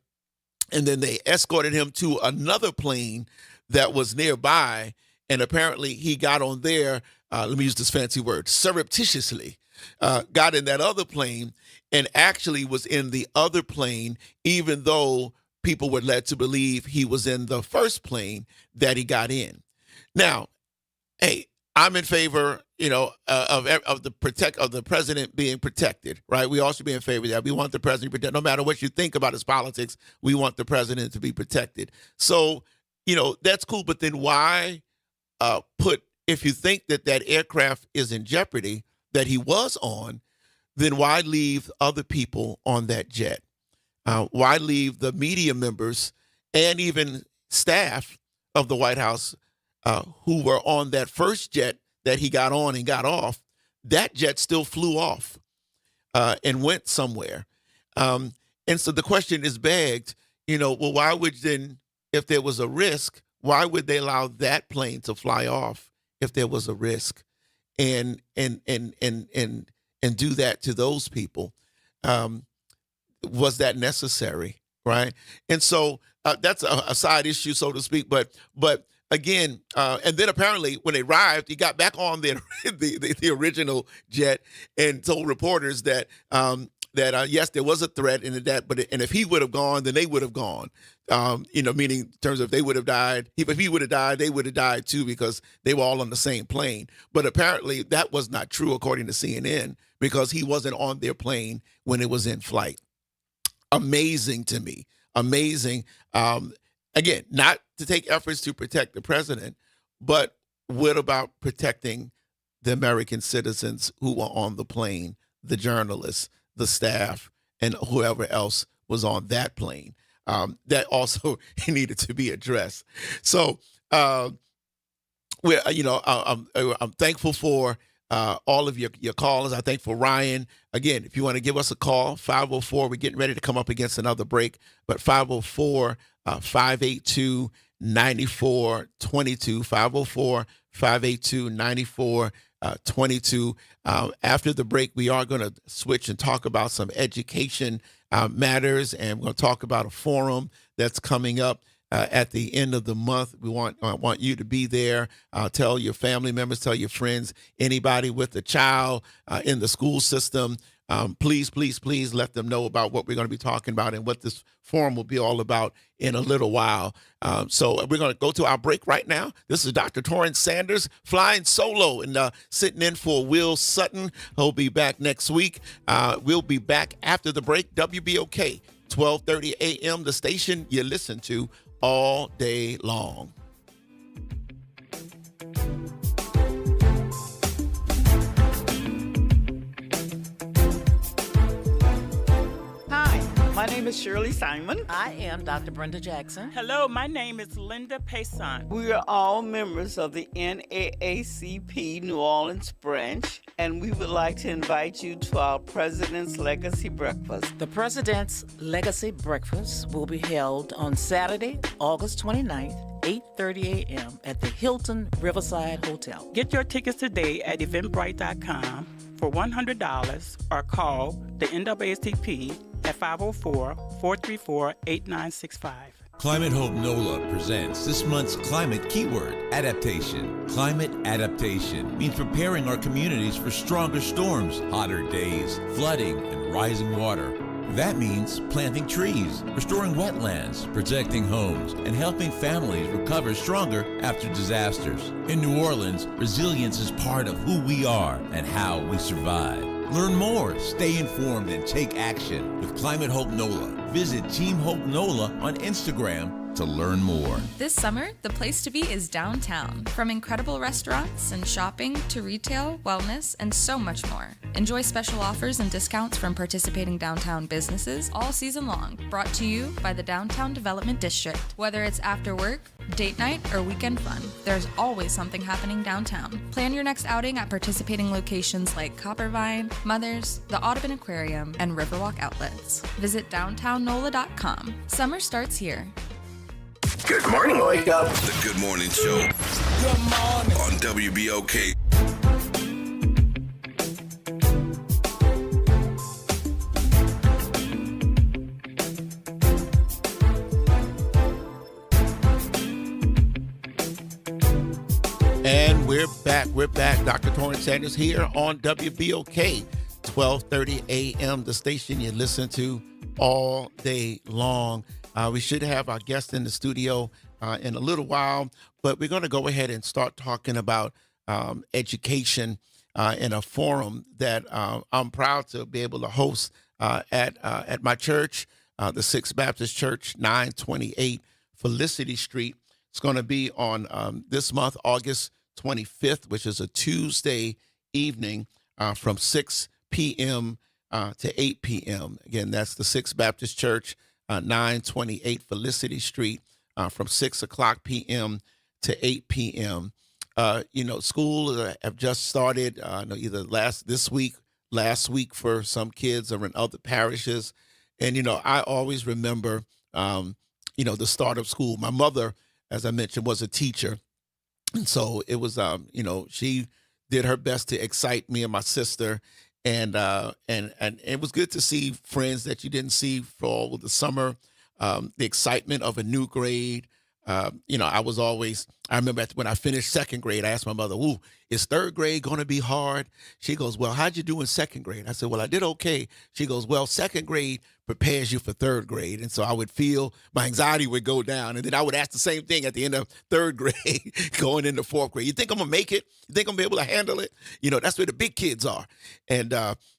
and then they escorted him to another plane that was nearby, and apparently he got on there. Let me use this fancy word, surreptitiously. got in that other plane and actually was in the other plane, even though people were led to believe he was in the first plane that he got in. Now, hey, I'm in favor, of the president being protected, right? We all should be in favor of that. We want the president protected. No matter what you think about his politics, we want the president to be protected. So, that's cool. But then why if you think that aircraft is in jeopardy that he was on, then why leave other people on that jet? Why leave the media members and even staff of the White House who were on that first jet that he got on and got off? That jet still flew off and went somewhere. And so the question is begged, well, why would then, if there was a risk, why would they allow that plane to fly off if there was a risk and do that to those people? Was that necessary, right? And so that's a side issue, so to speak. But again, and then apparently when they arrived, he got back on the original jet and told reporters that yes, there was a threat and and if he would have gone, then they would have gone. Meaning in terms of they would have died. If he would have died, they would have died too because they were all on the same plane. But apparently that was not true according to CNN because he wasn't on their plane when it was in flight. Amazing to me. Amazing. Again, not to take efforts to protect the president, but what about protecting the American citizens who were on the plane, the journalists, the staff, and whoever else was on that plane? That also needed to be addressed. So, I'm thankful for all of your callers. I thank for Ryan. Again, if you want to give us a call, 504, we're getting ready to come up against another break, but 504-582-9422, 504-582-9422. After the break, we are going to switch and talk about some education matters, and we're going to talk about a forum that's coming up at the end of the month. I want you to be there. Tell your family members, tell your friends, anybody with a child in the school system. Please let them know about what we're going to be talking about and what this forum will be all about in a little while. So we're going to go to our break right now. This is Dr. Torrance Sanders flying solo and sitting in for Will Sutton. He'll be back next week. We'll be back after the break. WBOK, 12:30 a.m., the station you listen to all day long. My name is Shirley Simon. I am Dr. Brenda Jackson. Hello, my name is Linda Payson. We are all members of the NAACP New Orleans branch, and we would like to invite you to our President's Legacy Breakfast. The President's Legacy Breakfast will be held on Saturday, August 29th, 8:30 a.m. at the Hilton Riverside Hotel. Get your tickets today at eventbrite.com for $100 or call the NAACP at 504-434-8965. Climate Hope NOLA presents this month's climate keyword, adaptation. Climate adaptation means preparing our communities for stronger storms, hotter days, flooding, and rising water. That means planting trees, restoring wetlands, protecting homes, and helping families recover stronger after disasters. In New Orleans, resilience is part of who we are and how we survive. Learn more, stay informed, and take action with Climate Hope NOLA. Visit Team Hope NOLA on Instagram to learn more. This summer, the place to be is downtown. From incredible restaurants and shopping to retail, wellness, and so much more. Enjoy special offers and discounts from participating downtown businesses all season long. Brought to you by the Downtown Development District. Whether it's after work, date night, or weekend fun, there's always something happening downtown. Plan your next outing at participating locations like Coppervine, Mother's, the Audubon Aquarium, and Riverwalk Outlets. Visit downtownnola.com. Summer starts here. Good morning, wake up. The Good Morning Show. Good morning. On WBOK. And we're back. We're back. Dr. Torrance Sanders here on WBOK, 1230 a.m., the station you listen to all day long. We should have our guest in the studio in a little while, but we're going to go ahead and start talking about education in a forum that I'm proud to be able to host at my church, the Sixth Baptist Church, 928 Felicity Street. It's going to be on this month, August 25th, which is a Tuesday evening from 6 p.m. To 8 p.m. Again, that's the Sixth Baptist Church, 928 Felicity Street, from 6 o'clock p.m. to 8 p.m. School have just started, either last week for some kids or in other parishes. And, I always remember, the start of school. My mother, as I mentioned, was a teacher. And so it was, she did her best to excite me and my sister. And it was good to see friends that you didn't see for all the summer, the excitement of a new grade. I remember when I finished second grade, I asked my mother, "Ooh, is third grade going to be hard?" She goes, "Well, how'd you do in second grade?" I said, "Well, I did okay." She goes, "Well, second grade prepares you for third grade." And so I would feel my anxiety would go down. And then I would ask the same thing at the end of third grade, going into fourth grade. "You think I'm going to make it? You think I'm going to be able to handle it?" That's where the big kids are. And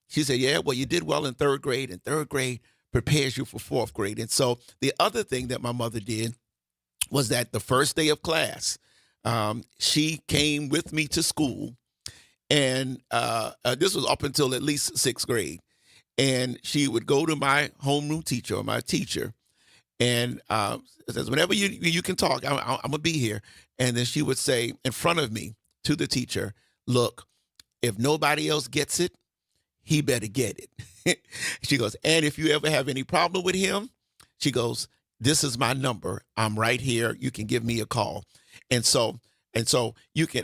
she said, "Yeah, well, you did well in third grade, and third grade prepares you for fourth grade." And so the other thing that my mother did was that the first day of class, she came with me to school, and this was up until at least sixth grade. And she would go to my homeroom teacher or my teacher, and says, "Whenever you can talk, I'm gonna be here." And then she would say in front of me to the teacher, "Look, if nobody else gets it, he better get it." She goes, "And if you ever have any problem with him," she goes, "this is my number. I'm right here. You can give me a call." And so you can,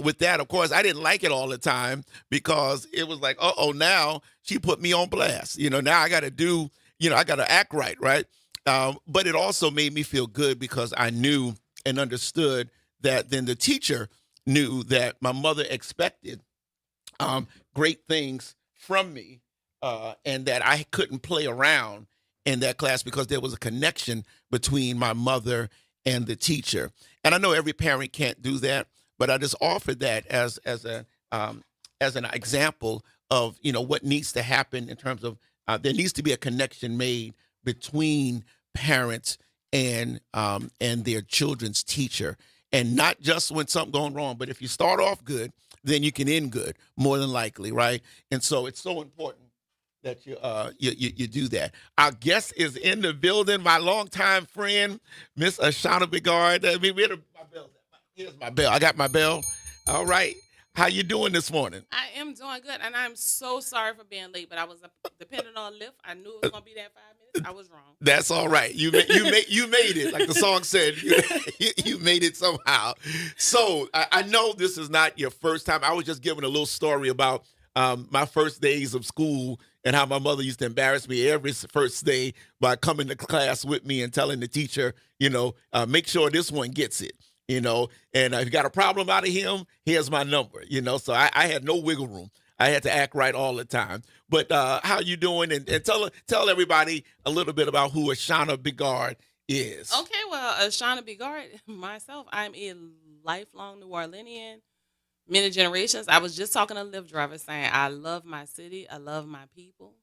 with that, of course, I didn't like it all the time because it was like, now she put me on blast. Now I got to do, I got to act right, right? But it also made me feel good because I knew and understood that then the teacher knew that my mother expected great things from me, and that I couldn't play around in that class because there was a connection between my mother and the teacher. And I know every parent can't do that, but I just offered that as an example of what needs to happen in terms of there needs to be a connection made between parents and their children's teacher, and not just when something going wrong, but if you start off good, then you can end good, more than likely, right? And so it's so important that you do that. Our guest is in the building, my longtime friend, Miss Ashana Bigard. My bell. Here's my bell. I got my bell. All right. How you doing this morning? I am doing good, and I'm so sorry for being late, but I was depending on Lyft. I knew it was going to be there 5 minutes. I was wrong. That's all right. You made it. Like the song said, you made it somehow. So I know this is not your first time. I was just giving a little story about my first days of school and how my mother used to embarrass me every first day by coming to class with me and telling the teacher, make sure this one gets it, and if you got a problem out of him, here's my number, so I had no wiggle room. I had to act right all the time. But how you doing? And tell everybody a little bit about who Ashana Bigard is. Okay, well, Ashana Bigard, myself, I'm a lifelong New Orleanian. Many generations. I was just talking to a Lyft driver saying, I love my city. I love my people.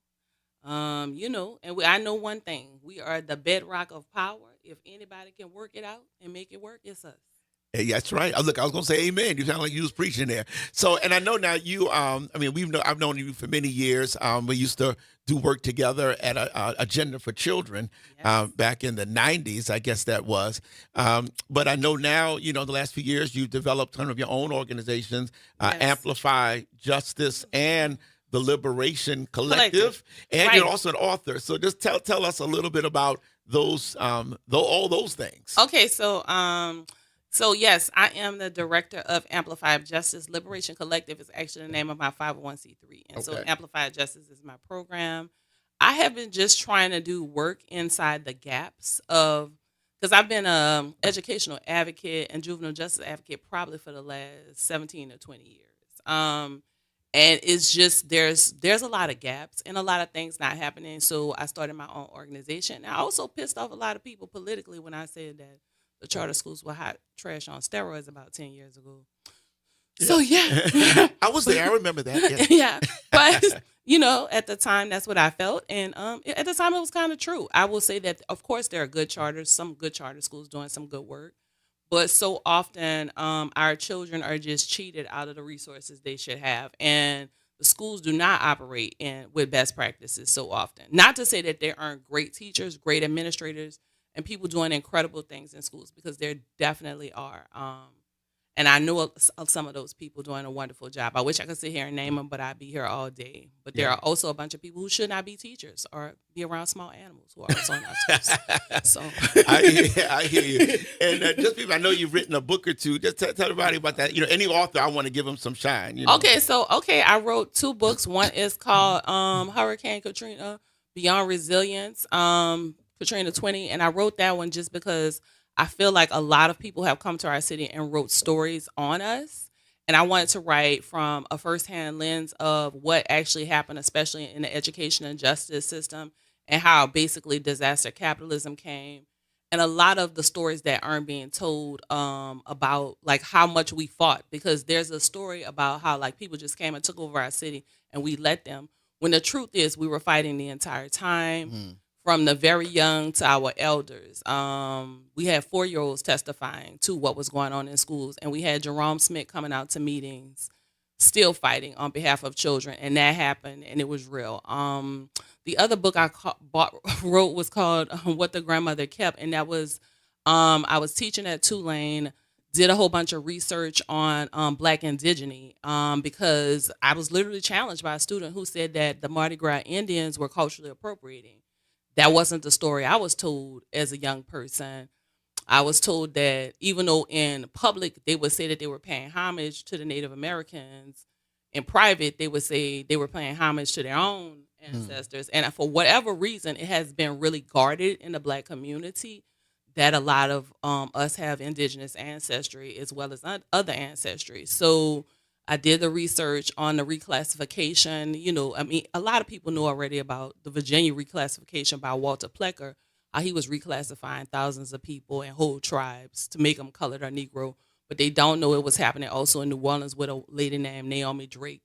And I know one thing. We are the bedrock of power. If anybody can work it out and make it work, it's us. Hey, that's right. Look, I was going to say amen. You sound like you was preaching there. So, and I know now you, I've known you for many years. We used to do work together at Agenda for Children back in the 90s, I guess that was. But I know now, the last few years, you've developed some of your own organizations, Amplify Justice and the Liberation Collective. And you're also an author. So just tell us a little bit about those, all those things. Okay, So yes, I am the director of Amplify Justice. Liberation Collective is actually the name of my 501c3. And so Amplify Justice is my program. I have been just trying to do work inside the gaps of because I've been an educational advocate and juvenile justice advocate probably for the last 17 or 20 years. And it's just there's a lot of gaps and a lot of things not happening. So I started my own organization. I also pissed off a lot of people politically when I said that the charter schools were hot trash on steroids about 10 years ago. So yeah, I was there. I remember that. Yeah, but at the time that's what I felt, and at the time it was kind of true. I will say that, of course, there are good charters, some good charter schools doing some good work, but so often our children are just cheated out of the resources they should have, and the schools do not operate with best practices so often. Not to say that there aren't great teachers, great administrators, and people doing incredible things in schools, because there definitely are. And I know some of those people doing a wonderful job. I wish I could sit here and name them, but I'd be here all day. But there are also a bunch of people who should not be teachers or be around small animals who are also in our schools. So I hear you. And just because I know you've written a book or two, just tell everybody about that. Any author, I want to give them some shine. Okay, I wrote 2 books. One is called Hurricane Katrina, Beyond Resilience, Katrina 20. And I wrote that one just because I feel like a lot of people have come to our city and wrote stories on us. And I wanted to write from a firsthand lens of what actually happened, especially in the education and justice system, and how basically disaster capitalism came. And a lot of the stories that aren't being told about like how much we fought, because there's a story about how like people just came and took over our city and we let them, when the truth is we were fighting the entire time. From the very young to our elders. We had 4-year-olds testifying to what was going on in schools. And we had Jerome Smith coming out to meetings, still fighting on behalf of children. And that happened, and it was real. The other book I wrote was called What the Grandmother Kept. And that was, I was teaching at Tulane, did a whole bunch of research on Black indigeneity because I was literally challenged by a student who said that the Mardi Gras Indians were culturally appropriating. That wasn't the story I was told as a young person. I was told that even though in public they would say that they were paying homage to the Native Americans, in private they would say they were paying homage to their own ancestors. And for whatever reason, it has been really guarded in the Black community that a lot of us have indigenous ancestry as well as other ancestry. So I did the research on the reclassification. A lot of people know already about the Virginia reclassification by Walter Plecker, how he was reclassifying thousands of people and whole tribes to make them colored or Negro. But they don't know it was happening also in New Orleans with a lady named Naomi Drake.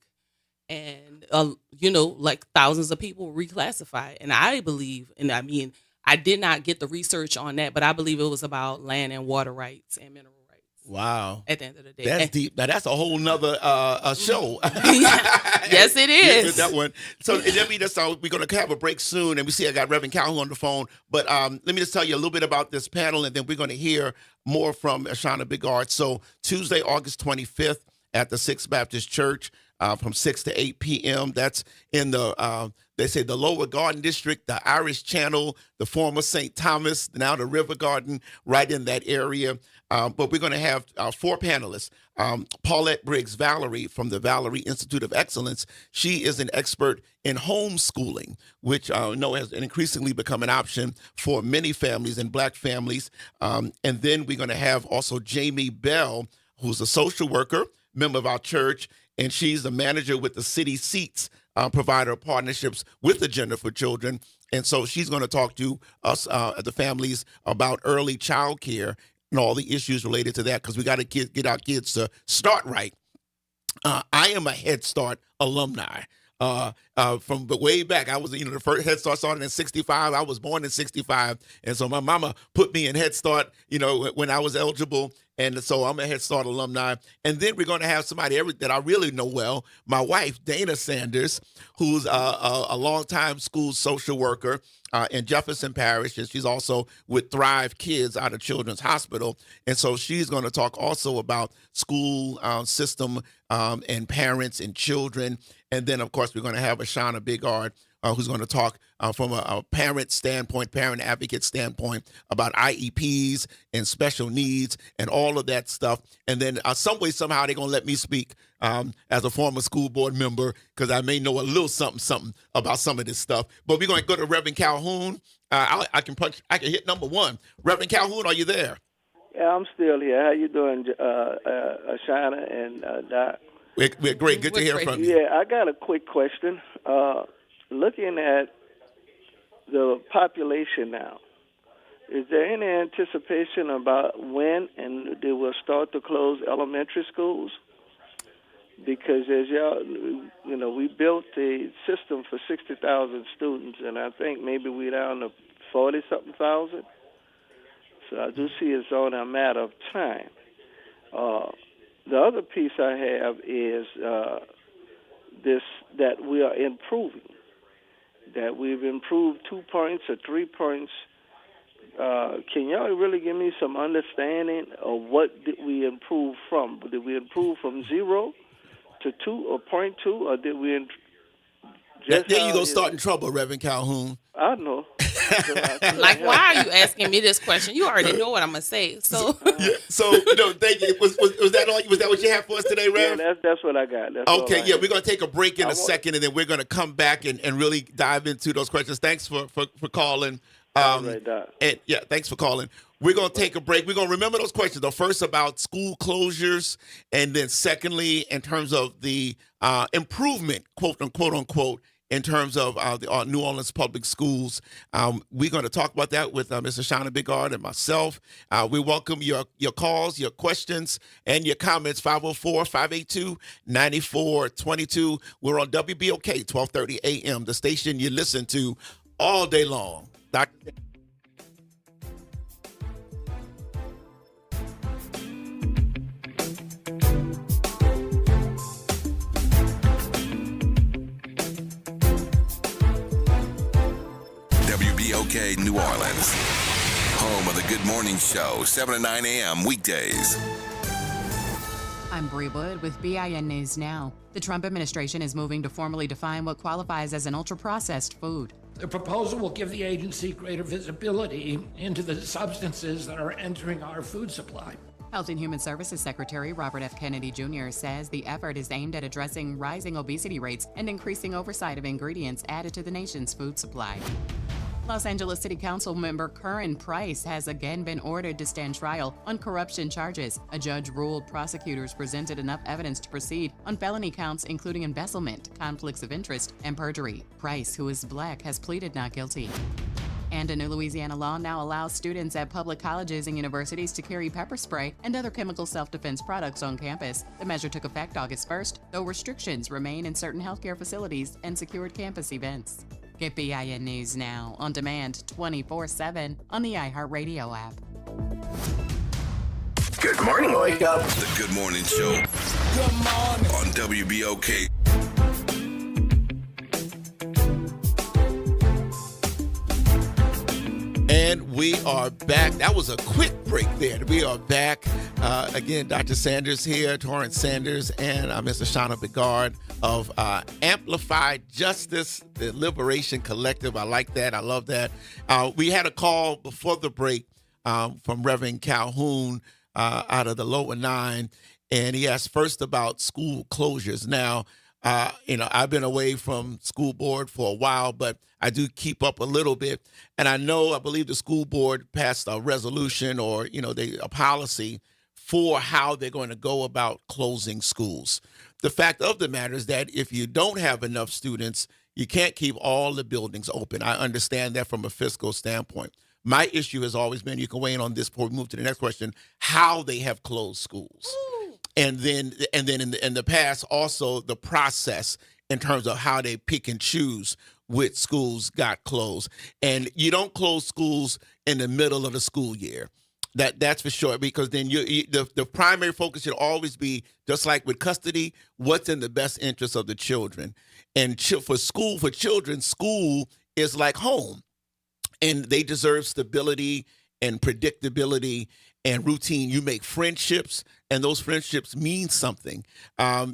And, like thousands of people reclassified. And I believe, I did not get the research on that, but I believe it was about land and water rights and mineral rights. Wow. At the end of the day. That's deep. Now, that's a whole nother show. Yes, it is. That one. So we're going to have a break soon, and we see I got Reverend Calhoun on the phone. But let me just tell you a little bit about this panel, and then we're going to hear more from Ashana Bigard. So Tuesday, August 25th at the Sixth Baptist Church from 6 to 8 p.m. That's in the, they say, the Lower Garden District, the Irish Channel, the former St. Thomas, now the River Garden, right in that area. But we're going to have 4 panelists. Paulette Briggs Valerie from the Valerie Institute of Excellence. She is an expert in homeschooling, which I know has increasingly become an option for many families and Black families. And then we're going to have also Jamie Bell, who's a social worker, member of our church, and she's the manager with the City Seats provider of partnerships with Agenda for Children. And so she's going to talk to us, the families, about early child care and all the issues related to that, because we got to get our kids to start right. I am a Head Start alumni. From way back, I was, the first Head Start started in 65. I was born in 65. And so my mama put me in Head Start, when I was eligible. And so I'm a Head Start alumni. And then we're going to have somebody that I really know well, my wife, Dana Sanders, who's a longtime school social worker in Jefferson Parish. And she's also with Thrive Kids out of Children's Hospital. And so she's going to talk also about school system and parents and children. And then, of course, we're going to have Ashana Bigard, who's going to talk from a parent standpoint, parent advocate standpoint about IEPs and special needs and all of that stuff. And then some way, somehow, they're going to let me speak as a former school board member, because I may know a little something about some of this stuff. But we're going to go to Reverend Calhoun. I can hit number one. Reverend Calhoun, are you there? Yeah, I'm still here. How you doing, Ashana and Doc? We're great. Good to hear from you. Yeah, I got a quick question. Looking at the population now, is there any anticipation about when and they will start to close elementary schools? Because as y'all, we built a system for 60,000 students, and I think maybe we're down to 40-something thousand. So I do see it's only a matter of time. The other piece I have is that we are improving, that we've improved 2 points or 3 points. Can y'all really give me some understanding of what did we improve from? Did we improve from 0 to 2 or 0.2, or did we there you go, starting trouble, Reverend Calhoun. I know. Like, why are you asking me this question? You already know what I'm gonna say. So, thank you. Was that all? Was that what you had for us today, Rev? Yeah, that's what I got. Okay, we're gonna take a break in a second, and then we're gonna come back and really dive into those questions. Thanks for calling. And thanks for calling. We're going to take a break. We're going to remember those questions. The first about school closures, and then secondly, in terms of the improvement, quote unquote, in terms of the New Orleans public schools. We're going to talk about that with Mr. Shauna Bigard and myself. We welcome your calls, your questions, and your comments, 504-582-9422. We're on WBOK, 1230 a.m., the station you listen to all day long. Dr. WBOK New Orleans, home of the Good Morning Show, 7 to 9 a.m. weekdays. I'm Bree Wood with BIN News Now. The Trump administration is moving to formally define what qualifies as an ultra-processed food. The proposal will give the agency greater visibility into the substances that are entering our food supply. Health and Human Services Secretary Robert F. Kennedy Jr. says the effort is aimed at addressing rising obesity rates and increasing oversight of ingredients added to the nation's food supply. Los Angeles City Council member Curran Price has again been ordered to stand trial on corruption charges. A judge ruled prosecutors presented enough evidence to proceed on felony counts including embezzlement, conflicts of interest, and perjury. Price, who is black, has pleaded not guilty. And a new Louisiana law now allows students at public colleges and universities to carry pepper spray and other chemical self-defense products on campus. The measure took effect August 1st, though restrictions remain in certain healthcare facilities and secured campus events. Get BIN News Now on demand 24/7 on the iHeartRadio app. Good morning, wake up. The Good Morning Show. Good morning. On WBOK. And we are back. That was a quick break there. We are back. Again, Dr. Sanders here, Torrance Sanders, and Mr. Shauna Bigard of Amplified Justice, the Liberation Collective. I like that. I love that. We had a call before the break from Reverend Calhoun out of the Lower Nine, and he asked first about school closures. Now, I've been away from school board for a while, but I do keep up a little bit. And I believe the school board passed a resolution or, a policy for how they're going to go about closing schools. The fact of the matter is that if you don't have enough students, you can't keep all the buildings open. I understand that from a fiscal standpoint. My issue has always been, you can weigh in on this before we move to the next question, how they have closed schools. And then in the past, also the process in terms of how they pick and choose which schools got closed. And you don't close schools in the middle of the school year. That's for sure, because then the primary focus should always be, just like with custody, what's in the best interest of the children. And for children, school is like home, and they deserve stability and predictability and routine. You make friendships, and those friendships mean something.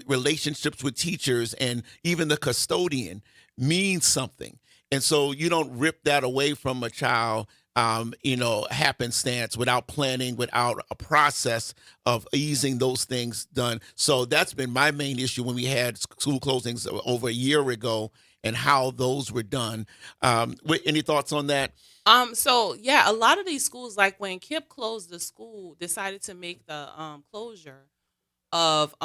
Relationships with teachers and even the custodian means something. And so you don't rip that away from a child, happenstance, without planning, without a process of easing those things done. So that's been my main issue when we had school closings over a year ago and how those were done. Any thoughts on that? So yeah, a lot of these schools, like when KIPP closed the school, decided to make the closure of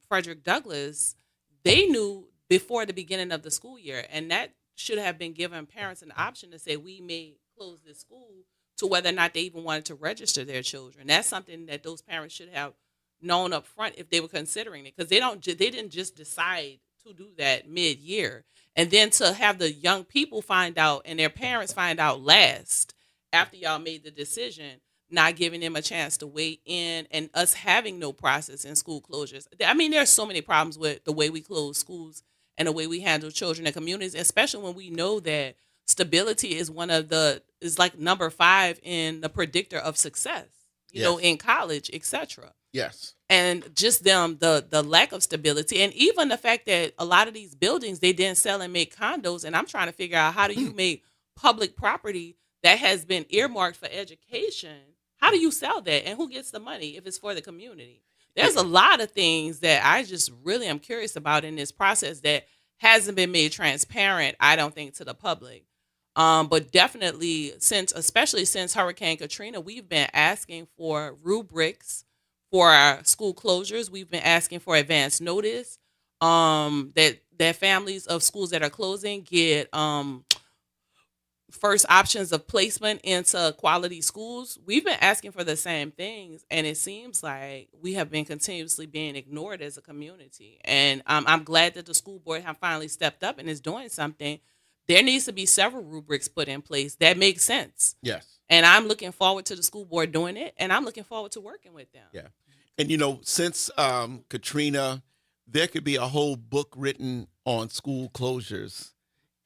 Frederick Douglass, they knew before the beginning of the school year, and that should have been given parents an option to say, we may close this school, to whether or not they even wanted to register their children. That's something that those parents should have known up front if they were considering it, because they didn't just decide to do that mid-year. And then to have the young people find out and their parents find out last after y'all made the decision, not giving them a chance to weigh in, and us having no process in school closures. I mean, there's so many problems with the way we close schools and the way we handle children and communities, especially when we know that stability is is like number 5 in the predictor of success, in college, etc. Yes. And just the lack of stability, and even the fact that a lot of these buildings, they didn't sell and make condos. And I'm trying to figure out, how do you make public property that has been earmarked for education? How do you sell that? And who gets the money if it's for the community? There's a lot of things that I just really am curious about in this process that hasn't been made transparent, I don't think, to the public. But definitely, especially since Hurricane Katrina, we've been asking for rubrics for our school closures. We've been asking for advance notice, that families of schools that are closing get first options of placement into quality schools. We've been asking for the same things, and it seems like we have been continuously being ignored as a community. And I'm glad that the school board have finally stepped up and is doing something. There needs to be several rubrics put in place that make sense. Yes. And I'm looking forward to the school board doing it, and I'm looking forward to working with them. Yeah. And, since Katrina, there could be a whole book written on school closures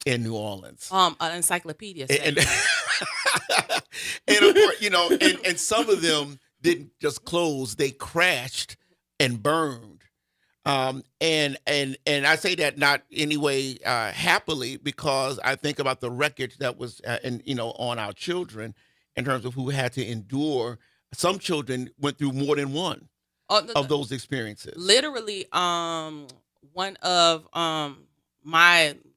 in New Orleans. An encyclopedia. And of course, and some of them didn't just close, they crashed and burned. And I say that not anyway happily, because I think about the wreckage that was on our children in terms of who had to endure. Some children went through more than one of those experiences. Literally, one of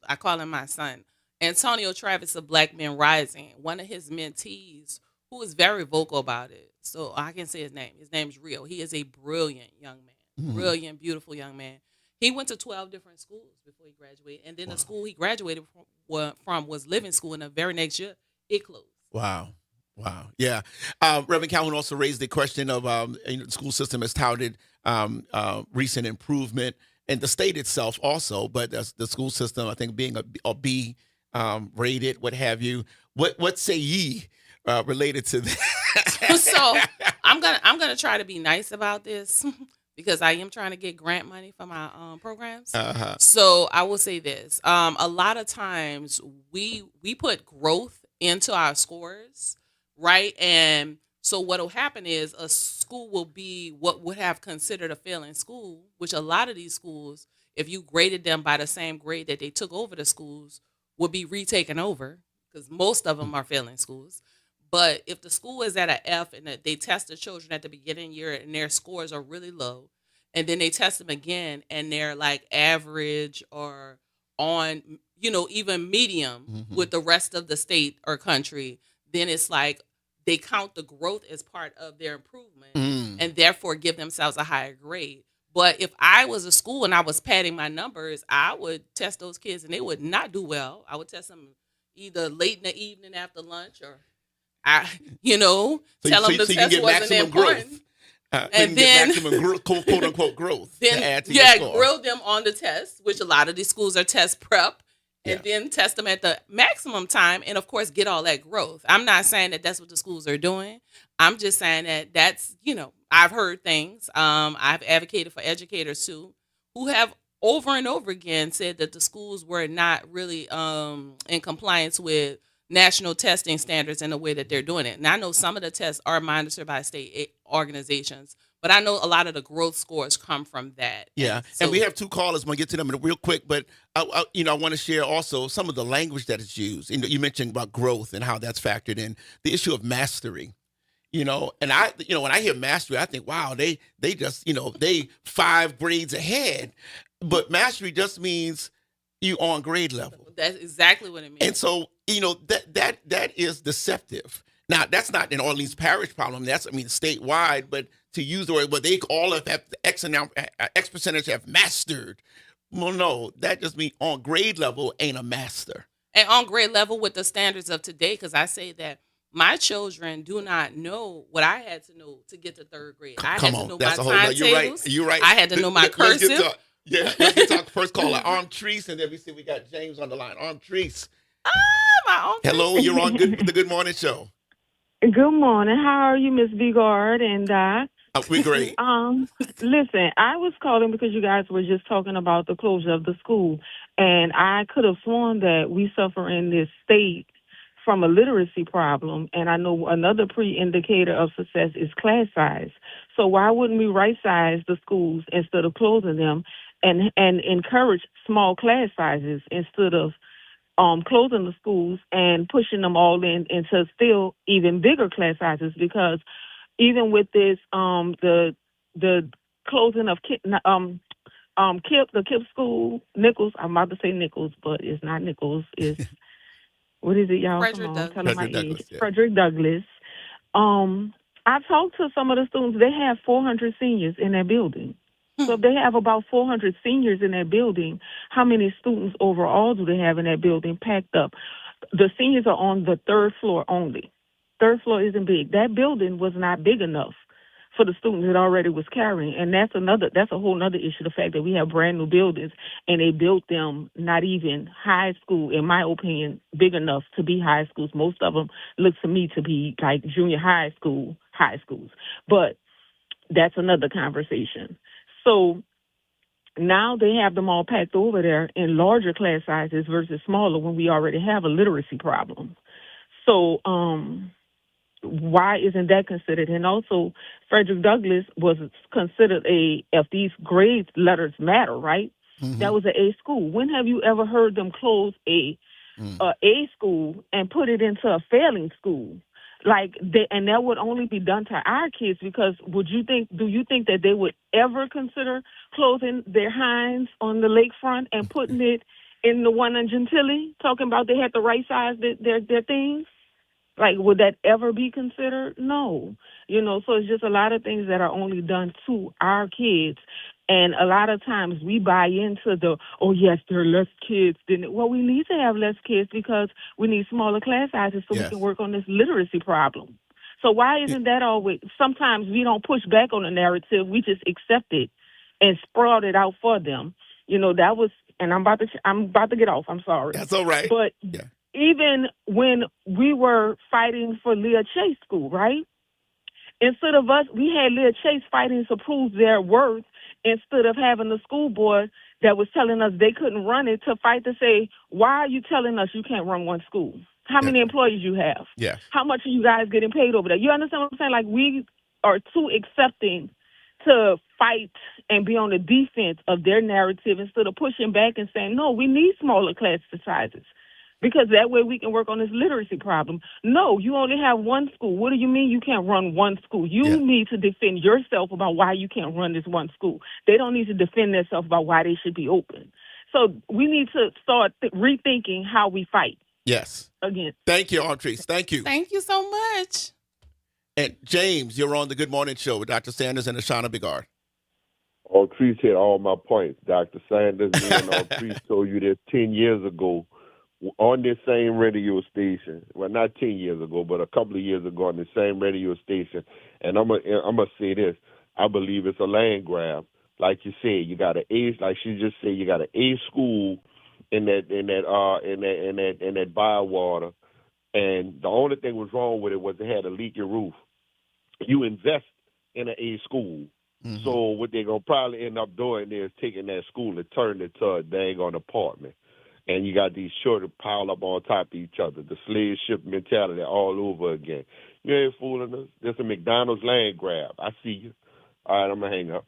I call him my son, Antonio Travis of Black Men Rising, one of his mentees, who is very vocal about it. So I can say his name. His name's Rio. He is a brilliant young man, brilliant, beautiful young man. He went to 12 different schools before he graduated. And then the school he graduated from was Living School. And the very next year, it closed. Wow. Yeah. Reverend Calhoun also raised the question of the school system has touted recent improvement, and the state itself also, but the school system, I think, being a B rated, what have you. What say ye related to that? So I'm gonna try to be nice about this because I am trying to get grant money for my programs. So I will say this: a lot of times we put growth into our scores, right? And so what will happen is a school will be what would have considered a failing school, which a lot of these schools, if you graded them by the same grade that they took over the schools, would be retaken over, because most of them are failing schools. But if the school is at an F and they test the children at the beginning year and their scores are really low, and then they test them again and they're like average or on, even medium with the rest of the state or country, then it's like they count the growth as part of their improvement and therefore give themselves a higher grade. But if I was a school and I was padding my numbers, I would test those kids and they would not do well. I would test them either late in the evening after lunch or, tell them the test wasn't important. And then maximum quote unquote growth. Then, to add to your score. Grill them on the test, which a lot of these schools are test prep. And then test them at the maximum time and, of course, get all that growth. I'm not saying that that's what the schools are doing. I'm just saying that that's, I've heard things. I've advocated for educators, too, who have over and over again said that the schools were not really in compliance with national testing standards in the way that they're doing it. And I know some of the tests are monitored by state organizations, But I know a lot of the growth scores come from that. Yeah, and we have 2 callers. I'm gonna get to them real quick, but I want to share also some of the language that is used. You mentioned about growth and how that's factored in. The issue of mastery. And I, when I hear mastery, I think, wow, they just, they 5 grades ahead. But mastery just means you on grade level. That's exactly what it means. And so, that is deceptive. Now, that's not an Orleans Parish problem. That's, statewide. But to use the word, but they all have X percentage have mastered. Well, no, that just means on grade level ain't a master. And on grade level with the standards of today, because I say that my children do not know what I had to know to get to 3rd grade. I had to know my timetables. You're right. I had to know my cursive. Let's get to our first caller, Armtrice, and then we see we got James on the line. Armtrice. My Armtrice. Hello, you're on the Good Morning Show. Good morning. How are you, Miss Bigard and Doc? We're great. Listen, I was calling because you guys were just talking about the closure of the school, and I could have sworn that we suffer in this state from a literacy problem, and I know another pre-indicator of success is class size. So why wouldn't we right-size the schools instead of closing them and encourage small class sizes instead of closing the schools and pushing them all into still even bigger class sizes? Because even with this, the closing of the KIPP school, Nichols, I'm about to say Nichols, but it's not Nichols, it's what is it, y'all? Frederick Come on, tell Douglass. them my Douglass, age. yeah. Frederick Douglass. I talked to some of the students. They have 400 seniors in that building. So if they have about 400 seniors in that building, how many students overall do they have in that building packed up? The seniors are on the 3rd floor only. 3rd floor isn't big. That building was not big enough for the students it already was carrying. And that's a whole nother issue, the fact that we have brand new buildings and they built them not even high school, in my opinion, big enough to be high schools. Most of them look to me to be like junior high schools. But that's another conversation. So now they have them all packed over there in larger class sizes versus smaller when we already have a literacy problem. So, why isn't that considered? And also, Frederick Douglass was considered if these grade letters matter, right? Mm-hmm. That was an A school. When have you ever heard them close a school and put it into a failing school? And that would only be done to our kids, because do you think that they would ever consider closing their Hines on the lakefront and putting it in the one in Gentilly, talking about they had to right size their things? Would that ever be considered? No. So it's just a lot of things that are only done to our kids. And a lot of times we buy into yes, there are less kids. Well, we need to have less kids because we need smaller class sizes so we can work on this literacy problem. So why isn't that always? Sometimes we don't push back on the narrative. We just accept it and sprout it out for them. That was, and I'm about to get off. I'm sorry. That's all right. But even when we were fighting for Leah Chase School, right? Instead of us, we had Leah Chase fighting to prove their worth instead of having the school board that was telling us they couldn't run it to fight to say, why are you telling us you can't run one school? How many employees you have? Yes. How much are you guys getting paid over there? You understand what I'm saying? We are too accepting to fight and be on the defense of their narrative instead of pushing back and saying, no, we need smaller class sizes, because that way we can work on this literacy problem. No, you only have one school. What do you mean you can't run one school? You need to defend yourself about why you can't run this one school. They don't need to defend themselves about why they should be open. So we need to start rethinking how we fight. Yes. Again. Thank you, Armtrice. Thank you. Thank you so much. And James, you're on the Good Morning Show with Dr. Sanders and Ashana Bigard. Armtrice hit all my points. Dr. Sanders and Armtrice told you this 10 years ago on this same radio station. Well, not 10 years ago, but a couple of years ago on the same radio station. And I'm gonna say this. I believe it's a land grab. Like you said, you got an A, like she just said, you got an A school in that Bywater, and the only thing was wrong with it was it had a leaky roof. You invest in an A school, so what they're gonna probably end up doing is taking that school and turning it to a dang on apartment, and you got these children piled up on top of each other. The slave ship mentality all over again. You ain't fooling us. There's a McDonald's land grab. I see you. All right, I'm going to hang up.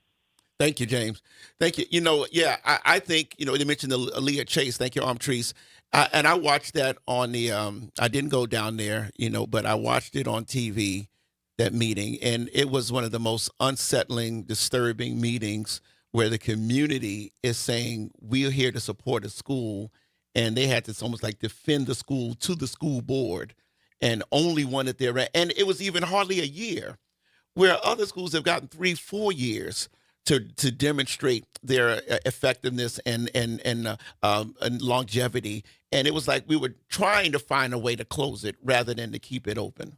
Thank you, James. Thank you. You know, yeah, I think, you know, they mentioned the Aaliyah Chase. Thank you, Trees. And I watched that on the, I didn't go down there, you know, but I watched it on TV, that meeting. And it was one of the most unsettling, disturbing meetings where the community is saying, we're here to support a school. And they had to almost like defend the school to the school board and only wanted their, and it was even hardly a year, where other schools have gotten 3-4 years to demonstrate their effectiveness and longevity. And it was like we were trying to find a way to close it rather than to keep it open.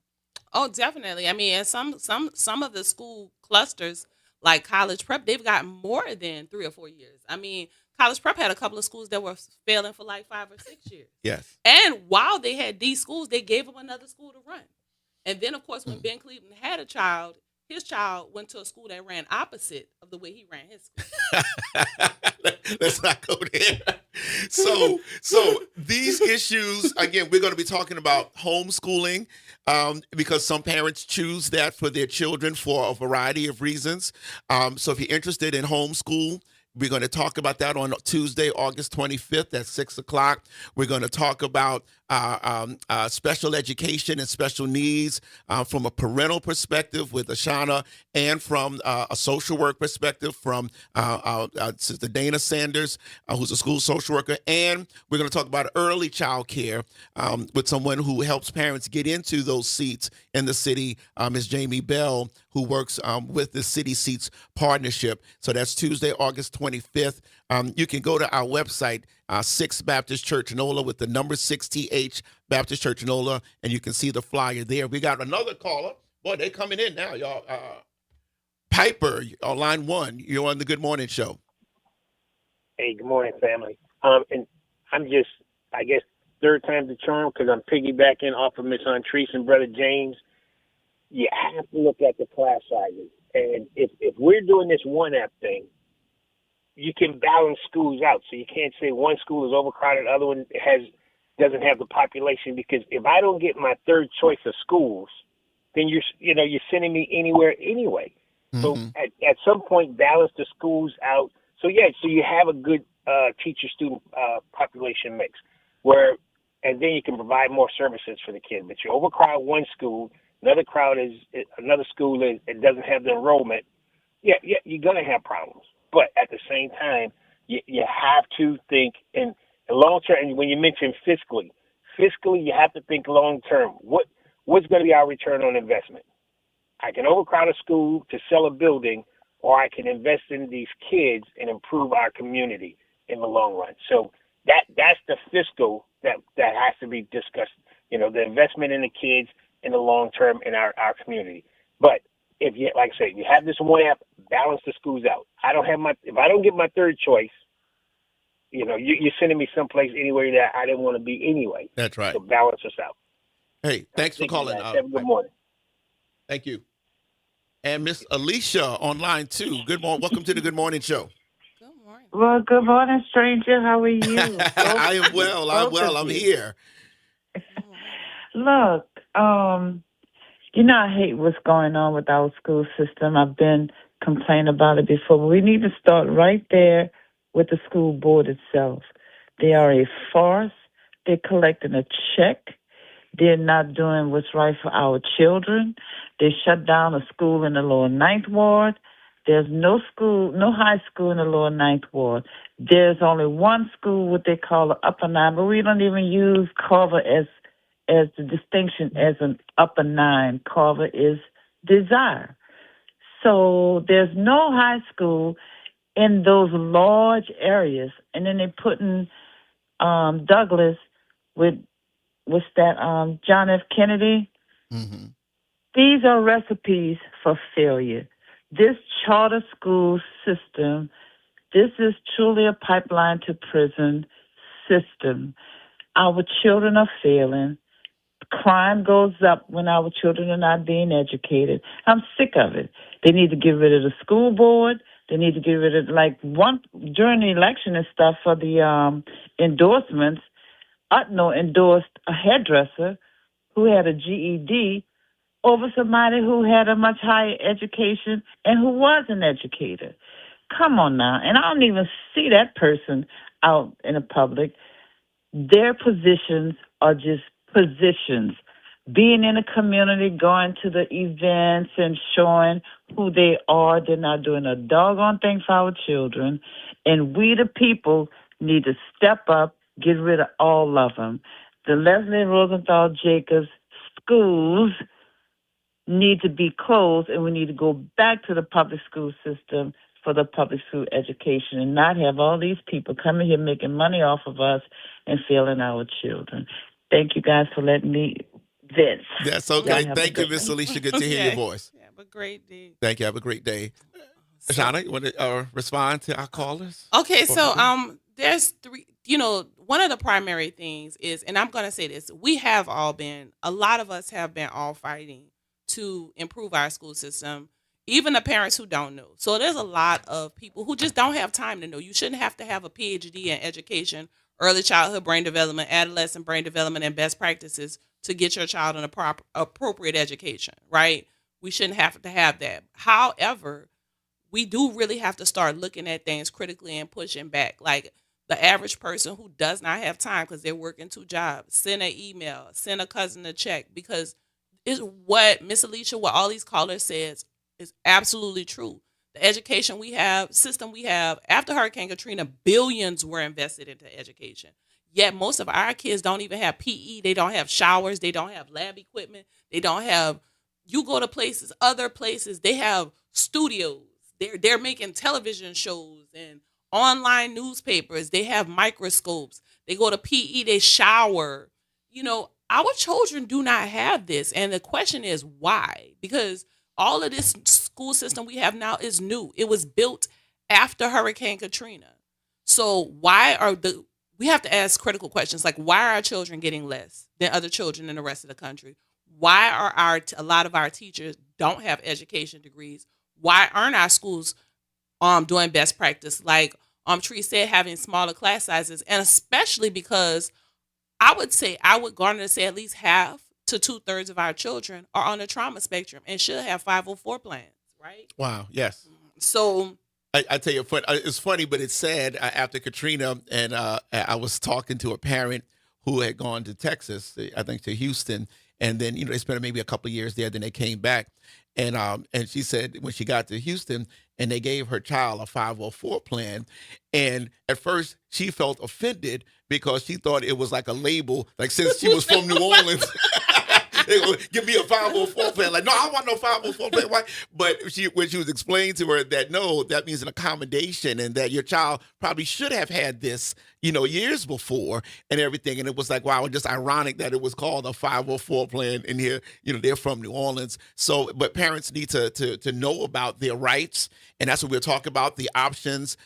Oh, definitely. I mean, and some of the school clusters, like College Prep, they've got more than 3 or 4 years. I mean, College Prep had a couple of schools that were failing for like 5 or 6 years. Yes. And while they had these schools, they gave them another school to run. And then, of course, when Ben Cleveland had a child, his child went to a school that ran opposite of the way he ran his school. Let's not go there. So these issues, again, we're going to be talking about homeschooling because some parents choose that for their children for a variety of reasons. So if you're interested in homeschool, we're going to talk about that on Tuesday, August 25th at 6 o'clock. We're going to talk about special education and special needs from a parental perspective with Ashana, and from a social work perspective from Sister Dana Sanders, who's a school social worker. And we're going to talk about early child care with someone who helps parents get into those seats in the city, Ms. Jamie Bell, who works with the City Seats Partnership. So that's Tuesday, August 25th. You can go to our website, 6 Baptist Church NOLA with the number 6TH Baptist Church NOLA, and you can see the flyer there. We got another caller. Boy, they coming in now, y'all. Piper, on line 1. You're on the Good Morning Show. Hey, good morning, family. And I'm just, I guess, third time's the charm because I'm piggybacking off of Miss Antrice and Brother James. You have to look at the class sizes. And if we're doing this one app thing, you can balance schools out. So you can't say one school is overcrowded, the other one doesn't have the population. Because if I don't get my third choice of schools, then you're sending me anywhere anyway. Mm-hmm. So at some point, balance the schools out. So you have a good teacher-student population mix, and then you can provide more services for the kids. But you overcrowd one school, another school it doesn't have the enrollment. Yeah, you're gonna have problems. But at the same time, you have to think in long term. And when you mention fiscally, you have to think long term. What's going to be our return on investment? I can overcrowd a school to sell a building, or I can invest in these kids and improve our community in the long run. So that's the fiscal that has to be discussed. The investment in the kids in the long term in our community. But if you, like I say, you have this one app, balance the schools out. If I don't get my third choice, you're sending me someplace anywhere that I didn't want to be anyway. That's right. So balance us out. Hey, thanks for calling. Have a good morning. Thank you. And Miss Alicia on line 2. Good morning. Welcome to the Good Morning Show. Good morning. Well, good morning, stranger. How are you? I am well. I'm here. Look, I hate what's going on with our school system. I've been complaining about it before. But we need to start right there with the school board itself. They are a farce. They're collecting a check. They're not doing what's right for our children. They shut down a school in the Lower Ninth Ward. There's no high school in the Lower Ninth Ward. There's only one school, what they call the Upper Nine, but we don't even use Carver as the distinction as an Upper Nine. Carver is Desire. So there's no high school in those large areas. And then they're putting Douglas with John F. Kennedy. Mm-hmm. These are recipes for failure. This charter school system, this is truly a pipeline to prison system. Our children are failing. Crime goes up when our children are not being educated. I'm sick of it. They need to get rid of the school board. They need to get rid of, during the election and stuff for the endorsements, Utno endorsed a hairdresser who had a GED over somebody who had a much higher education and who was an educator. Come on now. And I don't even see that person out in the public. Their positions are just positions. Being in a community, going to the events and showing who they are, they're not doing a doggone thing for our children. And we, the people, need to step up, get rid of all of them. The Leslie Rosenthal Jacobs schools need to be closed, and we need to go back to the public school system for the public school education and not have all these people coming here making money off of us and failing our children. Thank you guys for letting me vent. That's okay. Thank you, Miss Alicia. Good to hear your voice. Have a great day. Thank you. Have a great day. Shauna, you want to respond to our callers? Okay, so there's three. One of the primary things is, and I'm going to say this: a lot of us have been all fighting to improve our school system. Even the parents who don't know. So there's a lot of people who just don't have time to know. You shouldn't have to have a PhD in education, early childhood brain development, adolescent brain development, and best practices to get your child an appropriate education, right? We shouldn't have to have that. However, we do really have to start looking at things critically and pushing back. Like the average person who does not have time because they're working 2 jobs, send an email, send a cousin a check, because it's what Miss Alicia, what all these callers says, is absolutely true. The education system we have after Hurricane Katrina, billions were invested into education. Yet most of our kids don't even have PE. They don't have showers. They don't have lab equipment. They don't have, you go to other places, they have studios. They're making television shows and online newspapers. They have microscopes. They go to PE, they shower. Our children do not have this. And the question is why? Because all of this school system we have now is new. It was built after Hurricane Katrina. So we have to ask critical questions like, why are our children getting less than other children in the rest of the country? Why are a lot of our teachers don't have education degrees? Why aren't our schools doing best practice? Like Tree said, having smaller class sizes, and especially because I would garner to say at least half to 2/3 of our children are on the trauma spectrum and should have 504 plans, right? Wow, yes. So I tell you, it's funny, but it's sad. After Katrina, and I was talking to a parent who had gone to Texas, I think to Houston, and then they spent maybe a couple of years there. Then they came back, and she said when she got to Houston, and they gave her child a 504 plan, and at first she felt offended because she thought it was like a label, like since she was from New Orleans. They go, give me a 504 plan. Like, no, I don't want no 504 plan. Why? But when she was explaining to her that, no, that means an accommodation and that your child probably should have had this, years before and everything. And it was like, wow, just ironic that it was called a 504 plan. And here, they're from New Orleans. So, but parents need to know about their rights. And that's what we're talking about, the options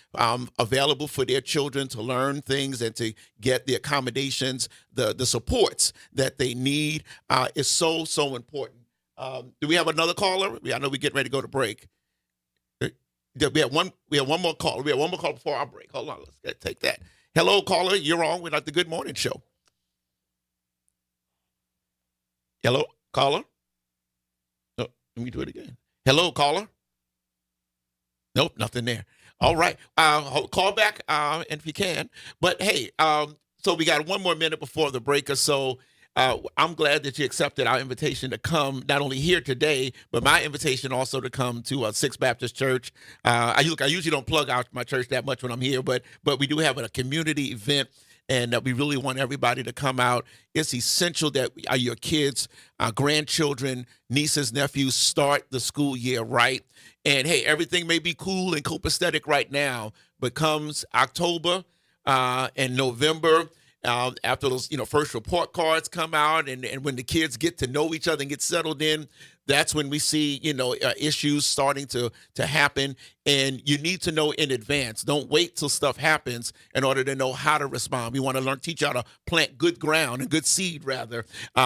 available for their children to learn things and to get the accommodations, the supports that they need is so, so important. Do we have another caller? I know we're getting ready to go to break. We have one more call. We have one more call before our break. Hold on, let's take that. Hello, caller. You're on with the Good Morning Show. Hello, caller. No, let me do it again. Hello, caller. Nope, nothing there. All right. Call back if you can. But hey, so we got one more minute before the break or so. I'm glad that you accepted our invitation to come, not only here today, but my invitation also to come to Sixth Baptist Church. I usually don't plug out my church that much when I'm here, but we do have a community event, and we really want everybody to come out. It's essential that your kids, grandchildren, nieces, nephews start the school year right. And hey, everything may be cool and copacetic right now, but comes October and November, after those first report cards come out, and when the kids get to know each other and get settled in, that's when we see issues starting to happen. And you need to know in advance. Don't wait till stuff happens in order to know how to respond. We want to teach you how to plant good ground and good seed rather,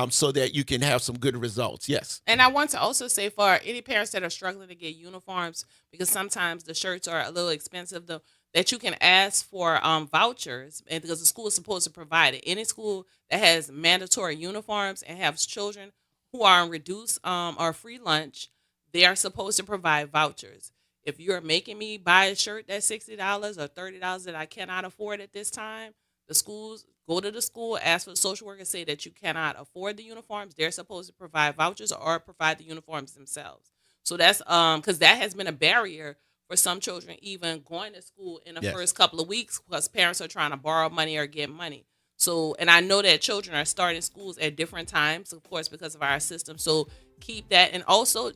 so that you can have some good results. Yes. And I want to also say for any parents that are struggling to get uniforms, because sometimes the shirts are a little expensive, that you can ask for vouchers, and because the school is supposed to provide it. Any school that has mandatory uniforms and has children who are on reduced or free lunch, they are supposed to provide vouchers. If you're making me buy a shirt that's $60 or $30 that I cannot afford at this time, the schools go to the school, ask for the social worker, say that you cannot afford the uniforms. They're supposed to provide vouchers or provide the uniforms themselves. So that's because that has been a barrier for some children even going to school in the first couple of weeks because parents are trying to borrow money or get money. So, and I know that children are starting schools at different times, of course, because of our system. So keep that. And also,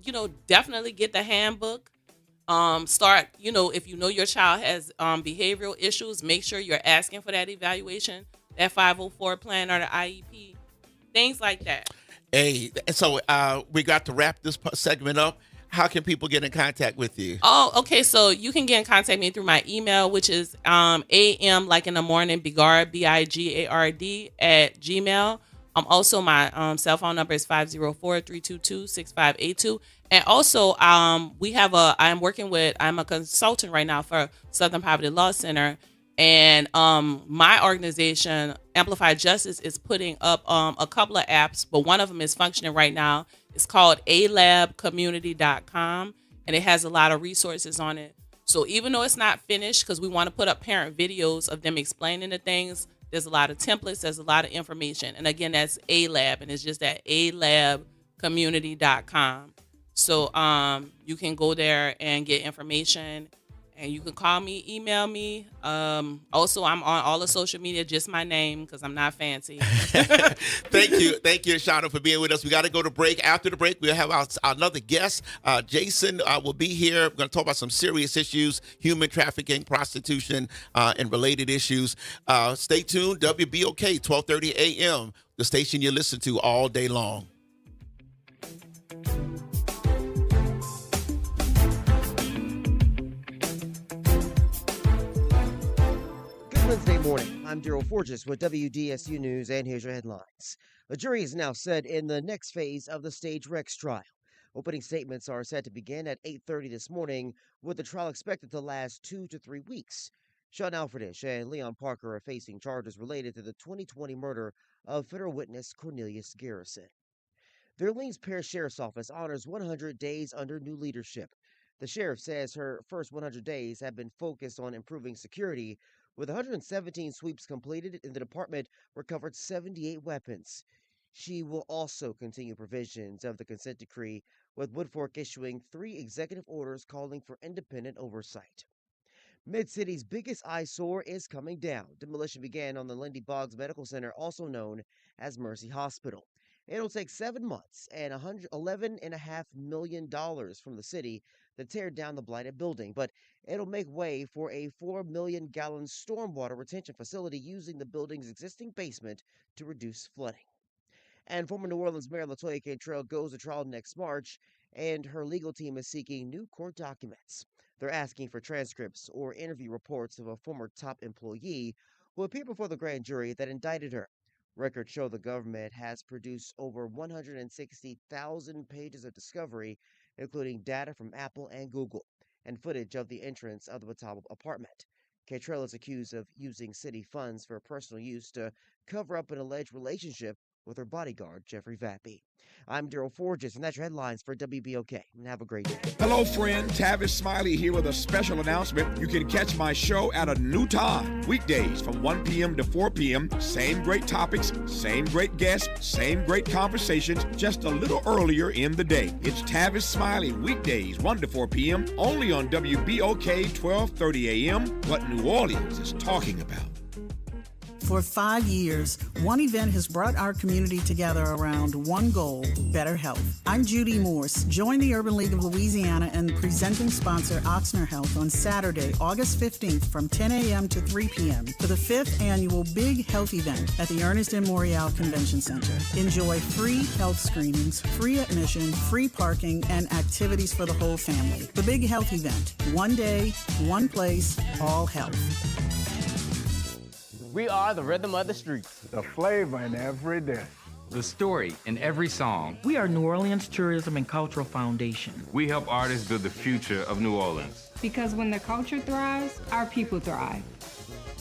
definitely get the handbook. Start, if you know your child has behavioral issues, make sure you're asking for that evaluation, that 504 plan or the IEP, things like that. Hey, so we got to wrap this segment up. How can people get in contact with you? Oh, okay. So you can get in contact with me through my email, which is AM like in the morning, Bigard, BIGARD @gmail. Also, my cell phone number is 504-322-6582. And also, I'm a consultant right now for Southern Poverty Law Center. And my organization, Amplify Justice, is putting up a couple of apps, but one of them is functioning right now. It's called alabcommunity.com, and it has a lot of resources on it. So even though it's not finished, because we want to put up parent videos of them explaining the things, there's a lot of templates, there's a lot of information. And again, that's ALAB, and it's just at alabcommunity.com. So you can go there and get information, and you can call me, email me. Also, I'm on all the social media, just my name, because I'm not fancy. Thank you, Shawna, for being with us. We got to go to break. After the break, we'll have another guest. Jason will be here. We're going to talk about some serious issues, human trafficking, prostitution, and related issues. Stay tuned. WBOK, 12:30 a.m., the station you listen to all day long. Wednesday morning, I'm Daryl Forges with WDSU News, and here's your headlines. A jury is now set in the next phase of the Stage Rex trial. Opening statements are set to begin at 8:30 this morning, with the trial expected to last 2 to 3 weeks. Sean Alfredish and Leon Parker are facing charges related to the 2020 murder of federal witness Cornelius Garrison. The Orleans Parish Sheriff's Office honors 100 days under new leadership. The sheriff says her first 100 days have been focused on improving security. With 117 sweeps completed, in the department recovered 78 weapons. She will also continue provisions of the consent decree, with Woodfork issuing 3 executive orders calling for independent oversight. Mid-City's biggest eyesore is coming down. Demolition began on the Lindy Boggs Medical Center, also known as Mercy Hospital. It'll take 7 months and $11.5 million from the city to tear down the blighted building, but it'll make way for a 4 million gallon stormwater retention facility using the building's existing basement to reduce flooding. And former New Orleans Mayor LaToya Cantrell goes to trial next March, and her legal team is seeking new court documents. They're asking for transcripts or interview reports of a former top employee who appeared before the grand jury that indicted her. Records show the government has produced over 160,000 pages of discovery, including data from Apple and Google, and footage of the entrance of the Watauga apartment. Cantrell is accused of using city funds for personal use to cover up an alleged relationship with her bodyguard, Jeffrey Vappy. I'm Daryl Forges, and that's your headlines for WBOK. And have a great day. Hello, friend. Tavis Smiley here with a special announcement. You can catch my show at a new time. Weekdays from 1 p.m. to 4 p.m. Same great topics, same great guests, same great conversations, just a little earlier in the day. It's Tavis Smiley, weekdays 1 to 4 p.m. only on WBOK 12:30 a.m. What New Orleans is talking about. For 5 years, one event has brought our community together around one goal: better health. I'm Judy Morse. Join the Urban League of Louisiana and presenting sponsor Oxner Health on Saturday, August 15th from 10 a.m. to 3 p.m. for the 5th annual Big Health event at the Ernest M. Morial Convention Center. Enjoy free health screenings, free admission, free parking, and activities for the whole family. The Big Health event. One day, one place, all health. We are the rhythm of the streets. The flavor in every dish. The story in every song. We are New Orleans Tourism and Cultural Foundation. We help artists build the future of New Orleans. Because when the culture thrives, our people thrive.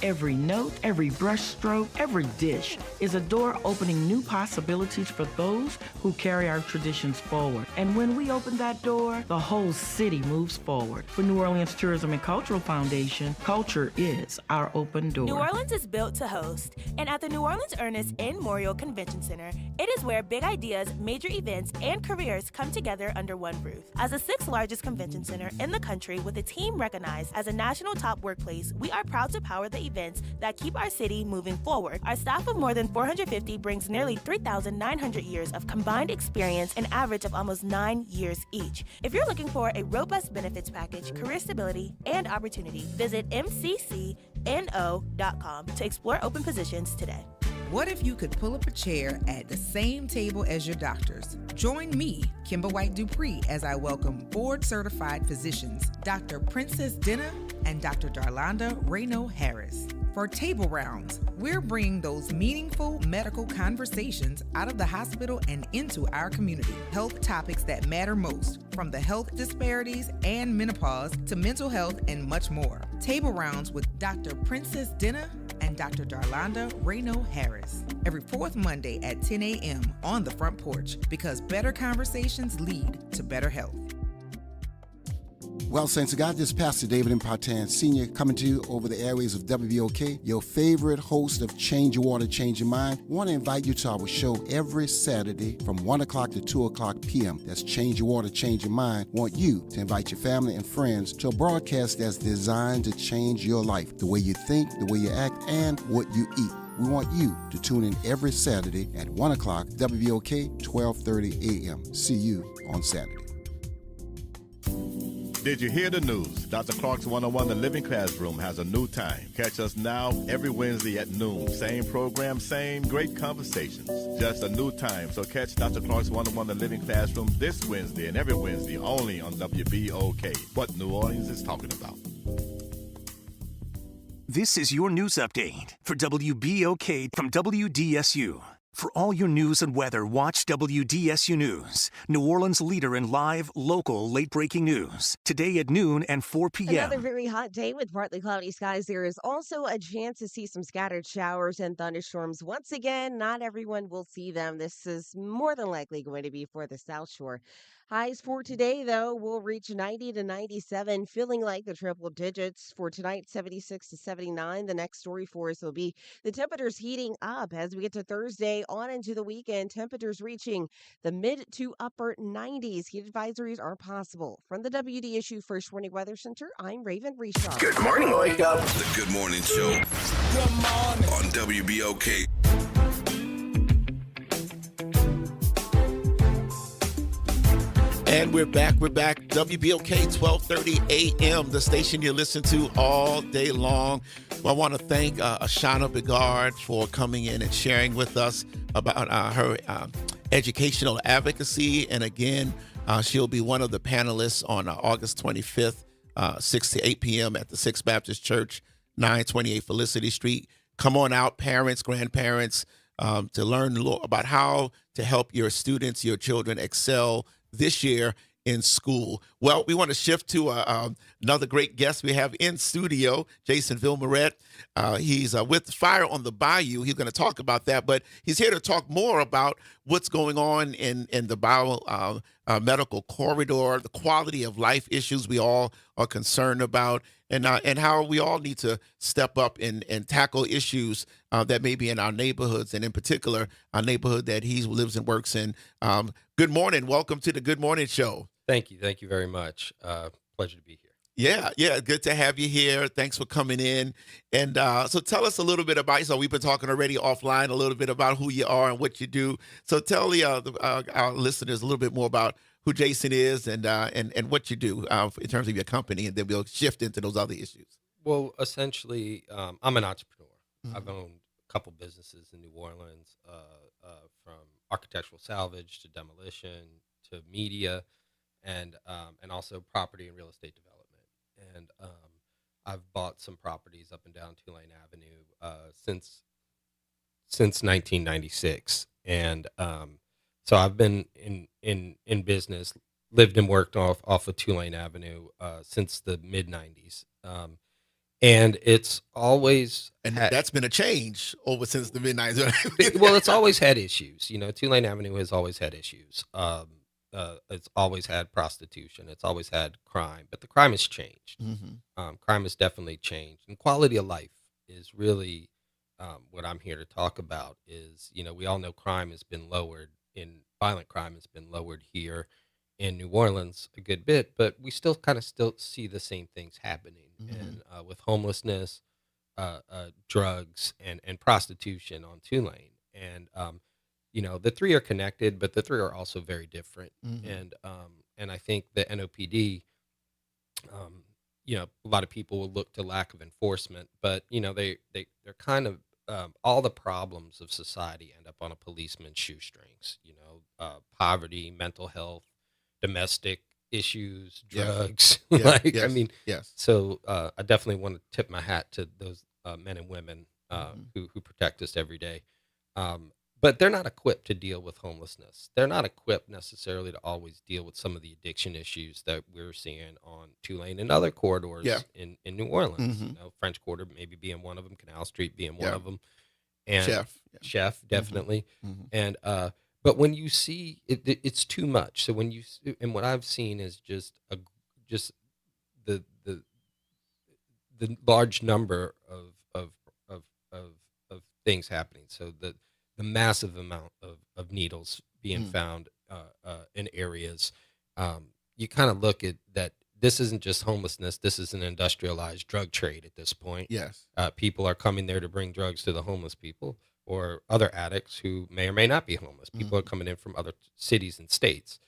Every note, every brushstroke, every dish is a door opening new possibilities for those who carry our traditions forward. And when we open that door, the whole city moves forward. For New Orleans Tourism and Cultural Foundation, culture is our open door. New Orleans is built to host, and at the New Orleans Ernest and Memorial Convention Center, it is where big ideas, major events, and careers come together under one roof. As the 6th largest convention center in the country with a team recognized as a national top workplace, we are proud to power the events that keep our city moving forward. Our staff of more than 450 brings nearly 3,900 years of combined experience, an average of almost 9 years each. If you're looking for a robust benefits package, career stability, and opportunity, visit mccno.com to explore open positions today. What if you could pull up a chair at the same table as your doctors? Join me, Kimber White Dupree, as I welcome board-certified physicians, Dr. Princess Dinner and Dr. Darlanda Rayno Harris. For Table Rounds, we're bringing those meaningful medical conversations out of the hospital and into our community. Health topics that matter most, from the health disparities and menopause to mental health and much more. Table Rounds with Dr. Princess Dinner and Dr. Darlanda Rayno Harris. Every 4th Monday at 10 a.m. on the front porch, because better conversations lead to better health. Well, Saints of God, this is Pastor David Impartan Sr. coming to you over the airways of WBOK, your favorite host of Change Your Water, Change Your Mind. I want to invite you to our show every Saturday from 1 o'clock to 2 o'clock p.m. That's Change Your Water, Change Your Mind. I want you to invite your family and friends to a broadcast that's designed to change your life, the way you think, the way you act, and what you eat. We want you to tune in every Saturday at 1 o'clock, WBOK, 12:30 a.m. See you on Saturday. Did you hear the news? Dr. Clark's 101, The Living Classroom, has a new time. Catch us now every Wednesday at noon. Same program, same great conversations. Just a new time. So catch Dr. Clark's 101, The Living Classroom this Wednesday and every Wednesday only on WBOK. What New Orleans is talking about. This is your news update for WBOK from WDSU. For all your news and weather, watch WDSU News, New Orleans' leader in live, local, late-breaking news. Today at noon and 4 p.m. Another very hot day with partly cloudy skies. There is also a chance to see some scattered showers and thunderstorms. Once again, not everyone will see them. This is more than likely going to be for the South Shore. Highs for today, though, will reach 90 to 97, feeling like the triple digits. For tonight, 76 to 79. The next story for us will be the temperatures heating up as we get to Thursday on into the weekend. Temperatures reaching the mid to upper 90s. Heat advisories are possible. From the WDSU First Warning Weather Center, I'm Raven Reshaw. Good morning, Wake Up. The Good Morning Show. Good morning. On WBOK. And we're back. WBOK 12:30 a.m., the station you listen to all day long. Well, I want to thank Ashana Bigard for coming in and sharing with us about her educational advocacy. And again, she'll be one of the panelists on August 25th, 6 to 8 p.m. at the Sixth Baptist Church, 928 Felicity Street. Come on out, parents, grandparents, to learn about how to help your students, your children excel this year in school. Well, we want to shift to another great guest we have in studio, Jason Vilmoret. He's with Fire on the Bayou. He's going to talk about that, but he's here to talk more about what's going on in the medical corridor, the quality of life issues we all are concerned about, and how we all need to step up and tackle issues that may be in our neighborhoods, and in particular, our neighborhood that he lives and works in. Good morning. Welcome to the Good Morning Show. Thank you. Thank you very much. Pleasure to be here. Yeah. Good to have you here. Thanks for coming in. And so tell us a little bit about, so we've been talking already offline a little bit about who you are and what you do. So tell our listeners a little bit more about who Jason is and what you do in terms of your company, and then we'll shift into those other issues. Well, essentially, I'm an entrepreneur. Mm-hmm. I've owned a couple businesses in New Orleans, from architectural salvage to demolition to media, and also property and real estate development. And I've bought some properties up and down Tulane Avenue since 1996, and so I've been in business, lived and worked off of Tulane Avenue since the mid 90s, And it's always And that's been a change over since the mid-90s. well, it's always had issues. Tulane Avenue has always had issues. It's always had prostitution. It's always had crime, but the crime has changed. Crime has definitely changed, and quality of life is really what I'm here to talk about. Is we all know crime has been lowered. Violent crime has been lowered here in New Orleans a good bit, but we still see the same things happening, and with homelessness, drugs, and prostitution on Tulane, and the three are connected, but the three are also very different, and I think the NOPD, a lot of people will look to lack of enforcement, but they're kind of all the problems of society end up on a policeman's shoestrings. Poverty, mental health, domestic issues, drugs. Yes. So I definitely want to tip my hat to those men and women who protect us every day. But they're not equipped to deal with homelessness. They're not equipped necessarily to always deal with some of the addiction issues that we're seeing on Tulane and other corridors in New Orleans. French Quarter maybe being one of them, Canal Street being one of them, and Chef definitely. And but when you see it's too much. So and what I've seen is just the large number of things happening. So the massive amount of needles being found in areas. You kind of look at that. This isn't just homelessness. This is an industrialized drug trade at this point. Yes. People are coming there to bring drugs to the homeless people or other addicts who may or may not be homeless. People are coming in from other cities and states.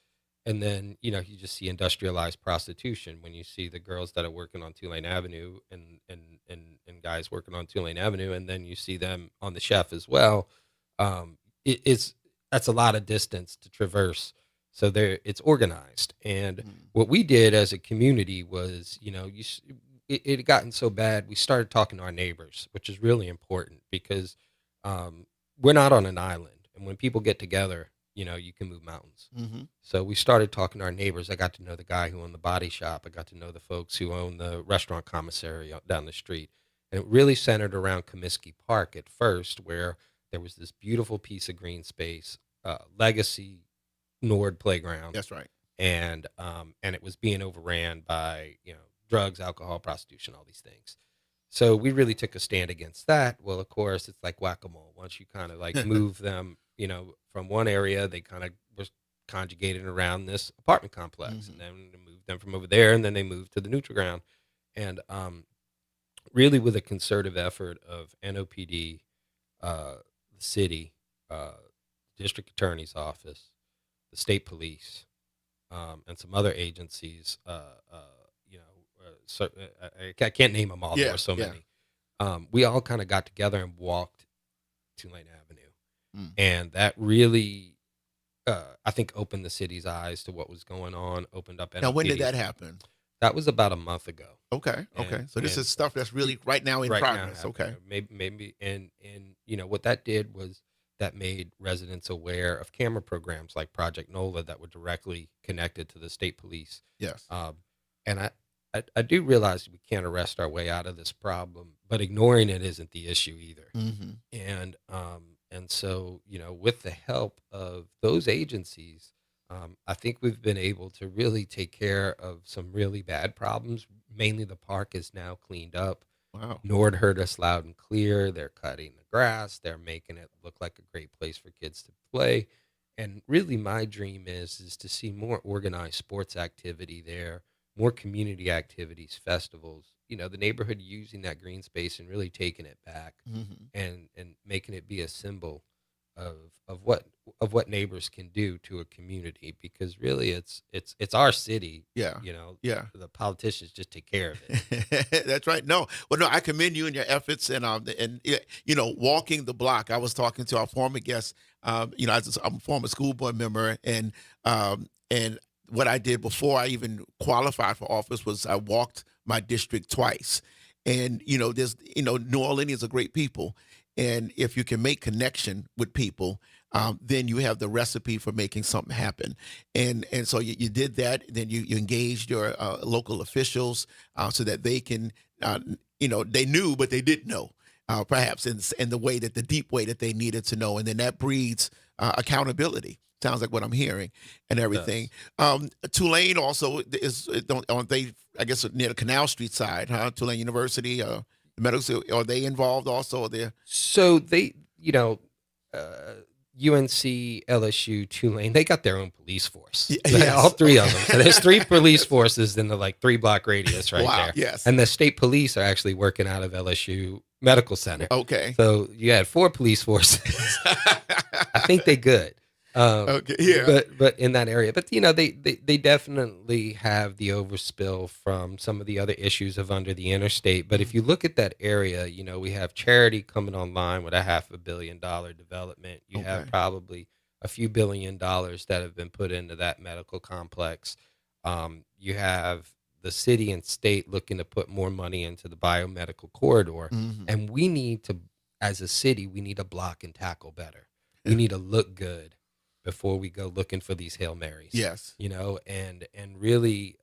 And then, you just see industrialized prostitution when you see the girls that are working on Tulane Avenue and guys working on Tulane Avenue. And then you see them on the Chef as well. That's a lot of distance to traverse. So it's organized. And what we did as a community was, it had gotten so bad. We started talking to our neighbors, which is really important because we're not on an island. And when people get together, you can move mountains. So we started talking to our neighbors. I got to know the guy who owned the body shop. I got to know the folks who own the restaurant commissary down the street. And it really centered around Comiskey Park at first, where there was this beautiful piece of green space, legacy Nord playground. That's right. And it was being overran by, drugs, alcohol, prostitution, all these things. So we really took a stand against that. Well, of course, it's like whack-a-mole. Once you kind of like move them, from one area, they kind of was conjugated around this apartment complex, and then they moved them from over there, and then they moved to the neutral ground. And really with a concerted effort of NOPD, the city, district attorney's office, the state police, and some other agencies, I can't name them all. There were so many. We all kind of got together and walked Tulane Avenue. And that really, I think, opened the city's eyes to what was going on, opened up NOPD. Now, when did that happen? That was about a month ago. Okay. So this is stuff that's really right now in progress. Okay. Maybe. And what that did was that made residents aware of camera programs like Project NOLA that were directly connected to the state police. Yes. And I do realize we can't arrest our way out of this problem, but ignoring it isn't the issue either. And so, with the help of those agencies, I think we've been able to really take care of some really bad problems. Mainly the park is now cleaned up. Wow. Nord heard us loud and clear. They're cutting the grass. They're making it look like a great place for kids to play. And really my dream is to see more organized sports activity there, more community activities, festivals, the neighborhood using that green space and really taking it back and making it be a symbol of what neighbors can do to a community, because really it's our city. The politicians just take care of it. That's right. No, I commend you and your efforts and walking the block. I was talking to our former guest, I'm a former school board member, and what I did before I even qualified for office was I walked my district twice. And, there's, New Orleanians are great people. And if you can make connection with people, then you have the recipe for making something happen. And so you did that. Then you engaged your local officials so that they can, they knew, but they didn't know, perhaps in the way that the deep way that they needed to know. And then that breeds accountability. Sounds like what I'm hearing and everything. Tulane also aren't they, I guess, near the Canal Street side, huh? Tulane University, the medical, are they involved also there? So they, UNC, LSU, Tulane, they got their own police force. Yes. All three of them. So there's 3 police forces in the 3-block radius right Wow, there. yes. And the state police are actually working out of LSU Medical Center. Okay. So you had 4 police forces. I think they good. Okay. Yeah. But in that area, but they definitely have the overspill from some of the other issues of under the interstate. But if you look at that area, we have Charity coming online with a $500 million development. You have probably a few $1 billion that have been put into that medical complex. You have the city and state looking to put more money into the biomedical corridor, and we need to, as a city, we need to block and tackle better. We need to look good before we go looking for these Hail Marys. Yes. And really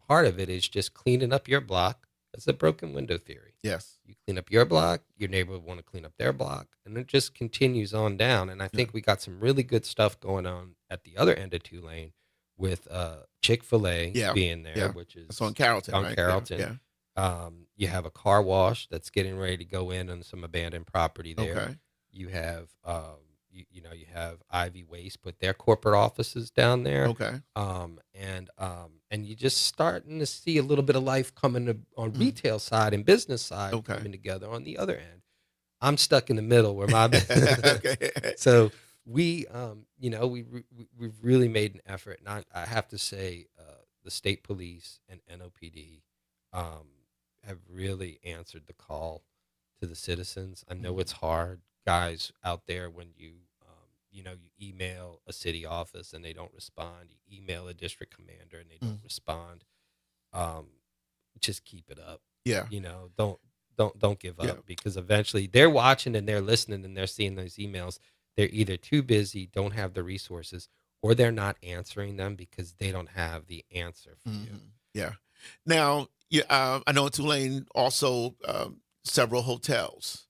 part of it is just cleaning up your block. That's a broken window theory. Yes. You clean up your block, your neighbor will want to clean up their block, and it just continues on down. And I think we got some really good stuff going on at the other end of Tulane with Chick-fil-A being there, which is it's on Carrollton. On right? Carrollton. Yeah. You have a car wash that's getting ready to go in on some abandoned property there. Okay. You have you have Ivy Waste put their corporate offices down there. Okay. And you're just starting to see a little bit of life coming on retail side and business side coming together on the other end. I'm stuck in the middle where my so we've really made an effort, and I have to say the state police and NOPD have really answered the call to the citizens. I know it's hard, guys out there, when you email a city office and they don't respond. You email a district commander and they don't respond. Just keep it up. Yeah. Don't give up, because eventually they're watching and they're listening and they're seeing those emails. They're either too busy, don't have the resources, or they're not answering them because they don't have the answer for you. Yeah. Now, I know in Tulane also several hotels.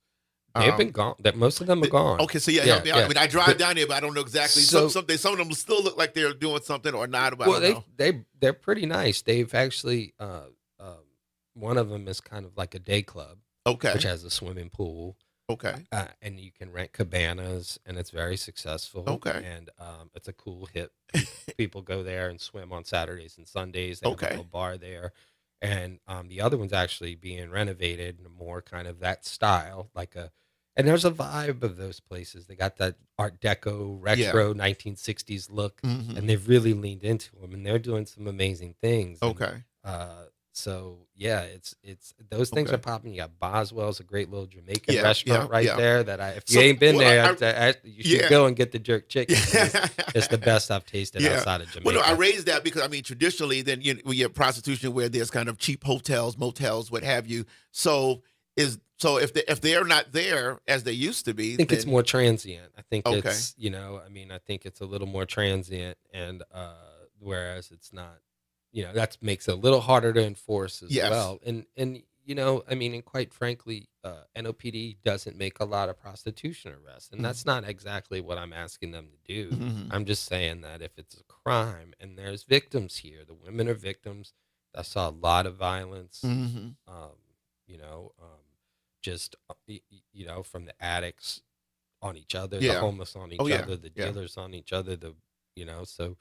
They've been gone. Most of them are gone. Okay, so I mean, I drive down there, but I don't know exactly. So, some of them still look like they're doing something or not. Well, they're pretty nice. They've actually one of them is kind of like a day club, which has a swimming pool. Okay, and you can rent cabanas, and it's very successful. Okay, and it's a cool hip. People go there and swim on Saturdays and Sundays. They have a little bar there. And the other one's actually being renovated in more kind of that style, and there's a vibe of those places. They got that Art Deco, retro 1960s look, and they've really leaned into them, and they're doing some amazing things. Okay. So yeah, it's those things are popping. You got Boswell's, a great little Jamaican restaurant there. That if you ain't been there, you should go and get the jerk chicken. It's the best I've tasted outside of Jamaica. Well, no, I raised that because I mean, traditionally, then we have prostitution where there's kind of cheap hotels, motels, what have you. So if they're not there as they used to be, I think it's more transient. I think it's I think it's a little more transient, and whereas it's not. That makes it a little harder to enforce as well. And and quite frankly, NOPD doesn't make a lot of prostitution arrests. And that's not exactly what I'm asking them to do. I'm just saying that if it's a crime and there's victims here, the women are victims. I saw a lot of violence, just, from the addicts on each other, the homeless on each other, the dealers on each other, so...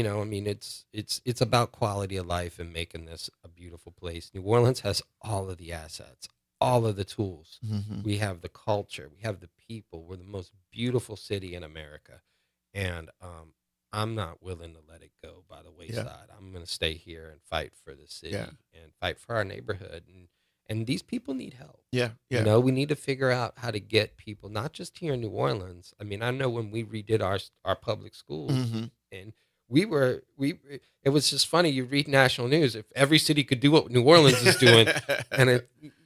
it's about quality of life and making this a beautiful place. New Orleans has all of the assets, all of the tools. We have the culture, we have the people. We're the most beautiful city in America, and I'm not willing to let it go by the wayside. I'm going to stay here and fight for the city and fight for our neighborhood. And these people need help. We need to figure out how to get people, not just here in New Orleans. I mean, I know when we redid our public schools, and it was just funny. You read national news, if every city could do what New Orleans is doing, and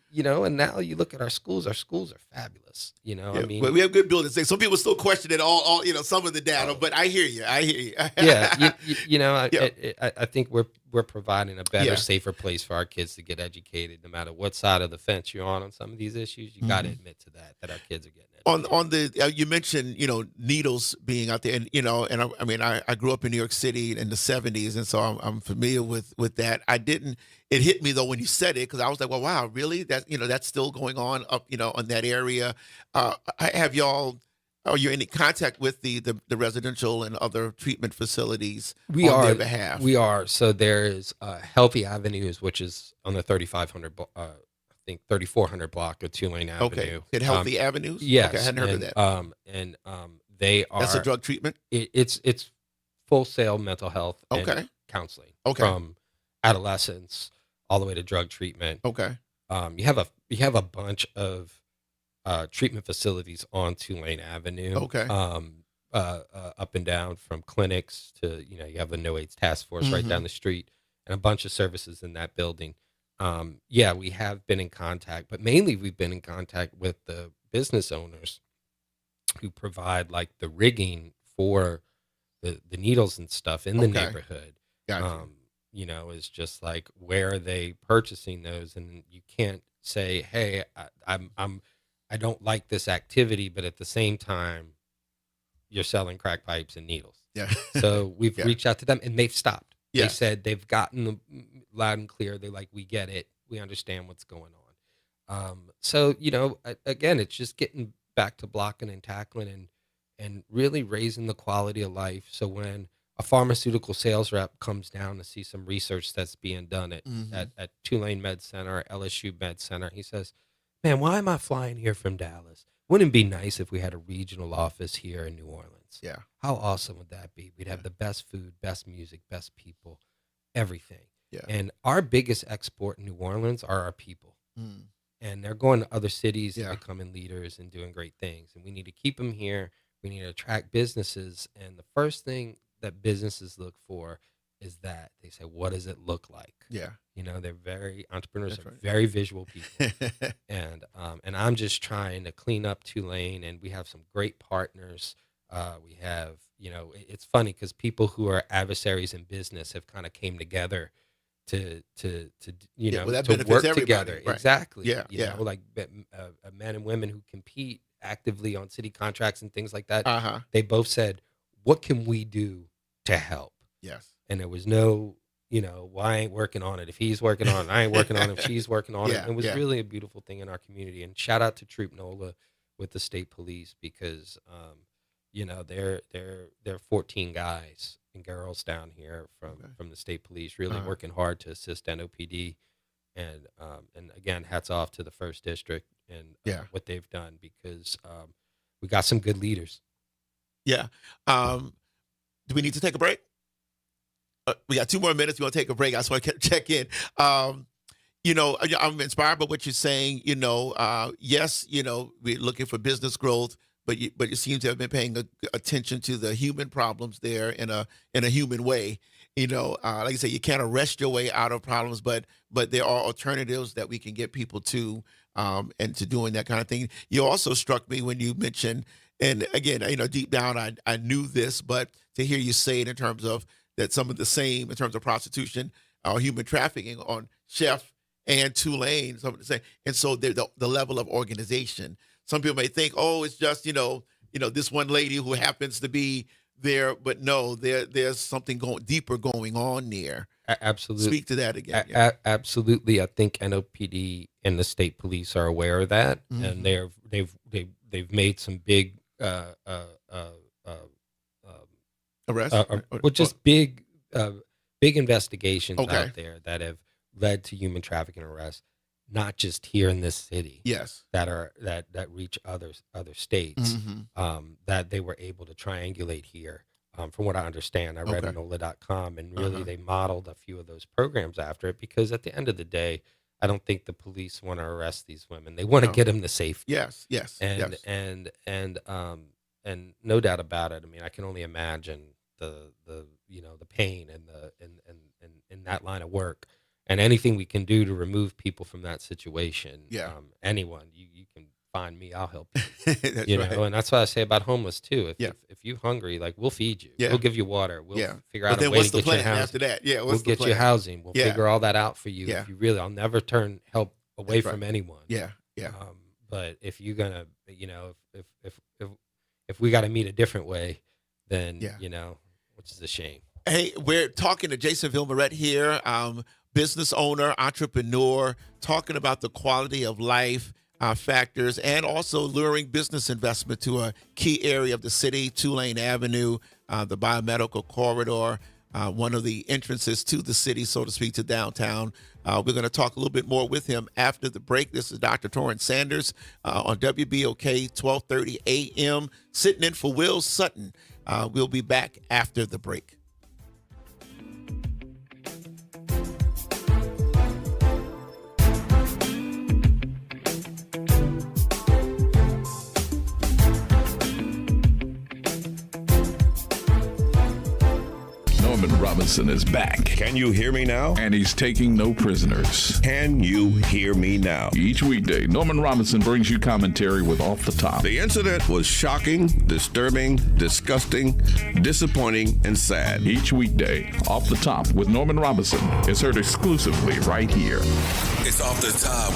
and now you look at our schools are fabulous. I mean, we have good buildings. Some people still question it all some of the data, but I hear you. I think we're providing a better, Yeah. safer place for our kids to get educated, no matter what side of the fence you're on some of these issues. You got to admit to that our kids are getting educated. On the you mentioned needles being out there, and I mean I grew up in New York City in the '70s, and so I'm familiar with that. It hit me though when you said it, because I was like, well, wow, really? That's still going on up on that area. Are you in contact with the residential and other treatment facilities their behalf? We are. So there's Healthy Avenues, which is on the 3400 block of Tulane Avenue. Okay. At Healthy Avenues? Yes. Okay, I hadn't heard of that. And they are. That's a drug treatment? It's full sale mental health and counseling. Okay. From adolescence all the way to drug treatment. Okay. You have a bunch of treatment facilities on Tulane Avenue. Okay. Up and down, from clinics to, you have the No AIDS Task Force right down the street, and a bunch of services in that building. We have been in contact, but mainly we've been in contact with the business owners who provide like the rigging for the needles and stuff in the neighborhood. Gotcha. Is just like, where are they purchasing those? And you can't say, hey, I don't like this activity, but at the same time, you're selling crack pipes and needles. Yeah. So we've reached out to them, and they've stopped. Yeah. They said they've gotten them loud and clear. They're like, we get it. We understand what's going on. So, again, it's just getting back to blocking and tackling and really raising the quality of life. So when a pharmaceutical sales rep comes down to see some research that's being done at Tulane Med Center, LSU Med Center, he says, man, why am I flying here from Dallas? Wouldn't it be nice if we had a regional office here in New Orleans? Yeah. How awesome would that be? We'd have the best food, best music, best people, everything. Yeah. And our biggest export in New Orleans are our people. And they're going to other cities and becoming leaders and doing great things. And we need to keep them here. We need to attract businesses. And the first thing that businesses look for is that they say, what does it look like? Yeah. They're very, entrepreneurs That's are right. very visual people. And I'm just trying to clean up Tulane, and we have some great partners. We have, it's funny because people who are adversaries in business have kind of came together to that to benefits work everybody, together. right. Exactly. Yeah. Like men and women who compete actively on city contracts and things like that. Uh-huh. They both said, what can we do to help? Yes. And there was no, well, I ain't working on it. If he's working on it, I ain't working on it. If she's working on it. It was really a beautiful thing in our community. And shout out to Troop NOLA with the state police, because, they're 14 guys and girls down here from the state police, really working hard to assist NOPD. And again, hats off to the 1st District and what they've done, because we got some good leaders. Yeah. Do we need to take a break? We got 2 more minutes. We want to take a break. I just want to check in. I'm inspired by what you're saying. Yes, we're looking for business growth, but you seem to have been paying attention to the human problems there in a human way. Like I say, you can't arrest your way out of problems, but there are alternatives that we can get people to, and to doing that kind of thing. You also struck me when you mentioned, and again, deep down, I knew this, but to hear you say it in terms of that some of the same in terms of prostitution or human trafficking on Chef and Tulane, some of the same. And so the level of organization. Some people may think, oh, it's just, this one lady who happens to be there, but no, there's something deeper going on there. Absolutely. Speak to that again. Absolutely. I think NOPD and the state police are aware of that, and they've made some big arrests, big investigations out there that have led to human trafficking arrests, not just here in this city. Yes, that reach other states. That they were able to triangulate here. From what I understand, I read NOLA.com, and really they modeled a few of those programs after it, because at the end of the day, I don't think the police want to arrest these women. They want to get them to safety. Yes. And no doubt about it. I mean, I can only imagine the pain and in that line of work, and anything we can do to remove people from that situation. Yeah. Anyone, you can find me, I'll help you. That's You right. know, and that's what I say about homeless too. Yeah. If you're hungry, like we'll feed you, Yeah. we'll give you water, we'll Yeah. figure But out then a way what's to the get you plan housing. after that? Yeah, we'll what's the get you plan? housing. We'll Yeah. figure all that out for you. Yeah. If you really, I'll never turn help away That's from right. anyone. Yeah, yeah. But if you're gonna, you know, if we got to meet a different way, then Yeah. you know, which is a shame. Hey, we're talking to Jason Vilmarette here, business owner, entrepreneur, talking about the quality of life factors and also luring business investment to a key area of the city, Tulane Avenue, the biomedical corridor, one of the entrances to the city, so to speak, to downtown. We're going to talk a little bit more with him after the break. This is Dr. Torrance Sanders on WBOK 1230 AM, sitting in for Will Sutton. We'll be back after the break. Norman Robinson is back. Can you hear me now? And he's taking no prisoners. Can you hear me now? Each weekday, Norman Robinson brings you commentary with Off the Top. The incident was shocking, disturbing, disgusting, disappointing, and sad. Each weekday, Off the Top with Norman Robinson is heard exclusively right here. It's Off the Top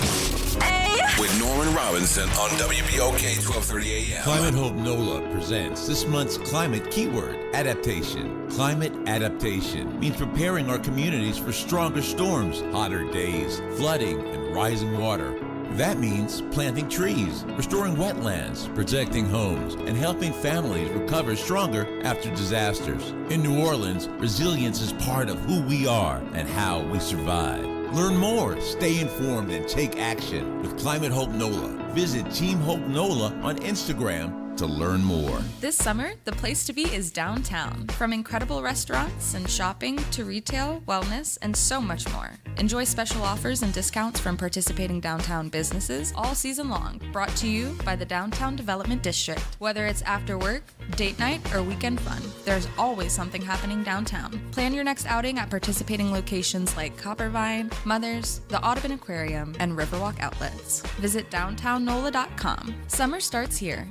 with Norman Robinson on WBOK 1230 AM. Climate Hope NOLA presents this month's climate keyword, adaptation. Climate adaptation means preparing our communities for stronger storms, hotter days, flooding, and rising water. That means planting trees, restoring wetlands, protecting homes, and helping families recover stronger after disasters. In New Orleans, resilience is part of who we are and how we survive. Learn more, stay informed, and take action with Climate Hope NOLA. Visit Team Hope NOLA on Instagram to learn more. This summer, the place to be is downtown. From incredible restaurants and shopping to retail, wellness, and so much more. Enjoy special offers and discounts from participating downtown businesses all season long. Brought to you by the Downtown Development District. Whether it's after work, date night, or weekend fun, there's always something happening downtown. Plan your next outing at participating locations like Coppervine, Mother's, the Audubon Aquarium, and Riverwalk Outlets. Visit downtownnola.com. Summer starts here.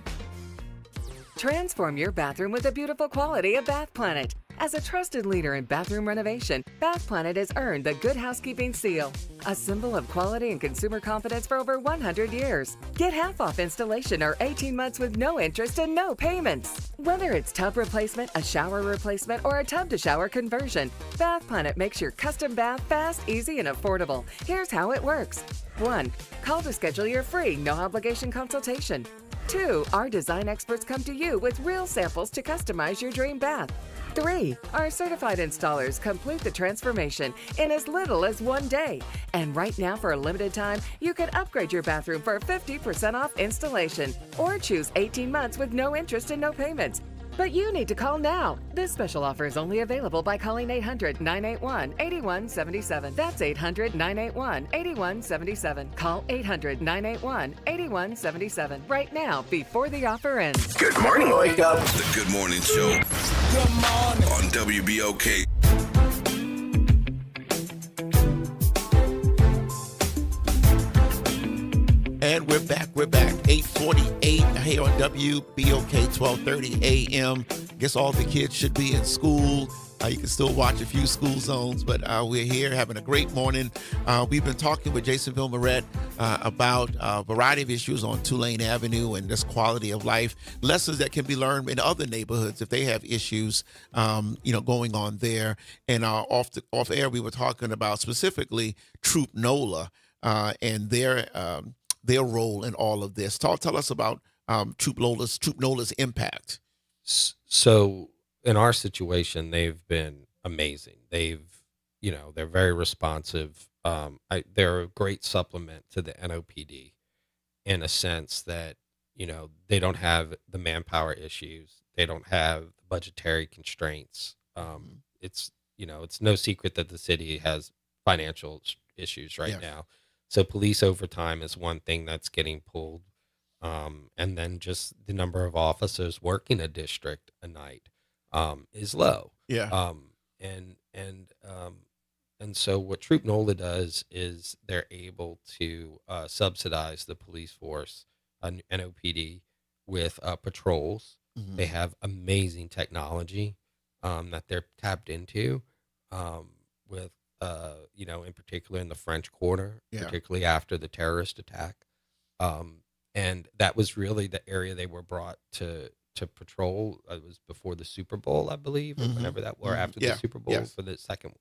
Transform your bathroom with the beautiful quality of Bath Planet. As a trusted leader in bathroom renovation, Bath Planet has earned the Good Housekeeping seal, a symbol of quality and consumer confidence for over 100 years. Get half off installation or 18 months with no interest and no payments. Whether it's tub replacement, a shower replacement, or a tub-to-shower conversion, Bath Planet makes your custom bath fast, easy, and affordable. Here's how it works. 1. Call to schedule your free, no-obligation consultation. 2. Our design experts come to you with real samples to customize your dream bath. 3. Our certified installers complete the transformation in as little as 1 day. And right now, for a limited time, you can upgrade your bathroom for 50% off installation or choose 18 months with no interest and no payments. But you need to call now. This special offer is only available by calling 800-981-8177. That's 800-981-8177. Call 800-981-8177 right now before the offer ends. Good morning, Wake Up. The Good Morning Show. Good morning. On WBOK. And we're back. 8:48 here on WBOK 1230 AM. Guess all the kids should be in school. You can still watch a few school zones, but we're here having a great morning. We've been talking with Jason Vilmarette about a variety of issues on Tulane Avenue and this quality of life, lessons that can be learned in other neighborhoods if they have issues, going on there. And off air, we were talking about specifically Troop NOLA and their role in all of this. Tell us about Troop NOLA's impact. So in our situation, they've been amazing. They're very responsive. They're a great supplement to the NOPD in a sense that, they don't have the manpower issues. They don't have the budgetary constraints. It's no secret that the city has financial issues right now. So police overtime is one thing that's getting pulled. And then just the number of officers working a district a night is low. Yeah. And so what Troop NOLA does is they're able to subsidize the police force NOPD with patrols. Mhm. They have amazing technology that they're tapped into with, in particular in the French Quarter, Yeah. particularly after the terrorist attack. And that was really the area they were brought to patrol. It was before the Super Bowl, I believe, or Mhm. whenever that, or Mhm. after Yeah. the Super Bowl Yes. for the second,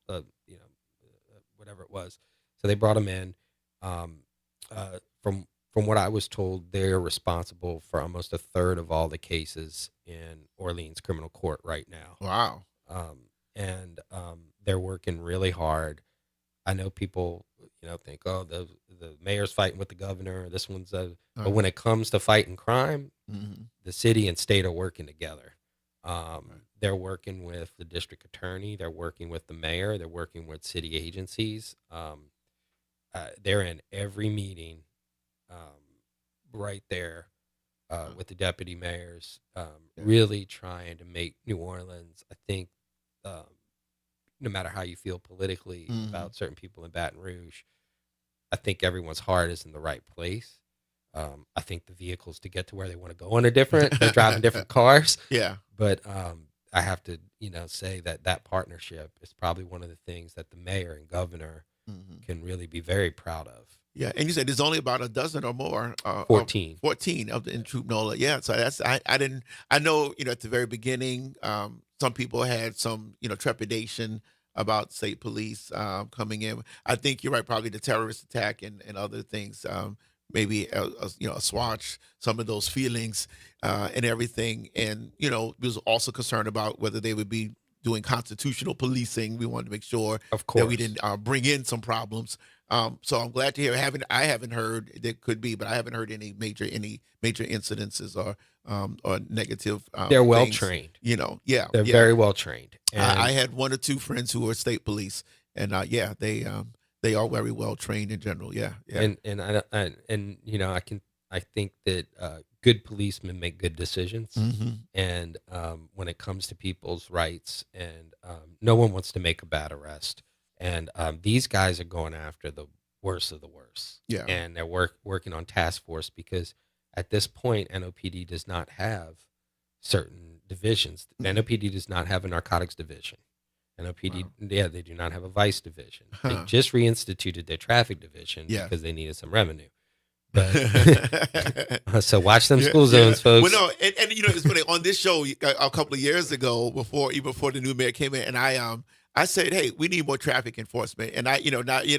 whatever it was. So they brought them in. From what I was told, they're responsible for almost a third of all the cases in Orleans criminal court right now. Wow. And they're working really hard. I know people, think, oh, the mayor's fighting with the governor. This one's but when it comes to fighting crime, Mhm. the city and state are working together. They're working with the district attorney. They're working with the mayor. They're working with city agencies. They're in every meeting right there with the deputy mayors, really trying to make New Orleans, I think, no matter how you feel politically Mhm. about certain people in Baton Rouge, I think everyone's heart is in the right place. I think the vehicles to get to where they want to go are different. They're driving different cars. Yeah. But I have to, say that partnership is probably one of the things that the mayor and governor Mhm. can really be very proud of. Yeah, and you said there's only about a dozen or more. 14. 14 of the in Troop NOLA. Yeah, so I know, at the very beginning, some people had some, trepidation about state police coming in. I think you're right, probably the terrorist attack and other things, maybe, assuage some of those feelings and everything. And, was also concerned about whether they would be doing constitutional policing. We wanted to make sure Of that we course. didn't bring in some problems. So I'm glad to hear. I haven't heard, there could be, but I haven't heard any major incidences or negative. They're well things, trained. Yeah, They're yeah. very well trained. I had one or two friends who were state police, and they are very well trained in general. Yeah, yeah. I think that good policemen make good decisions, Mhm. and when it comes to people's rights, and no one wants to make a bad arrest, and these guys are going after the worst of the worst. Yeah. And they're working on task force because at this point, NOPD does not have certain divisions. NOPD does not have a narcotics division. NOPD, they do not have a vice division. They Huh. just reinstituted their traffic division Yeah. because they needed some revenue. But so watch them school zones, folks. Well, no, and it's funny on this show a couple of years ago, even before the new mayor came in, and I said, hey, we need more traffic enforcement, and not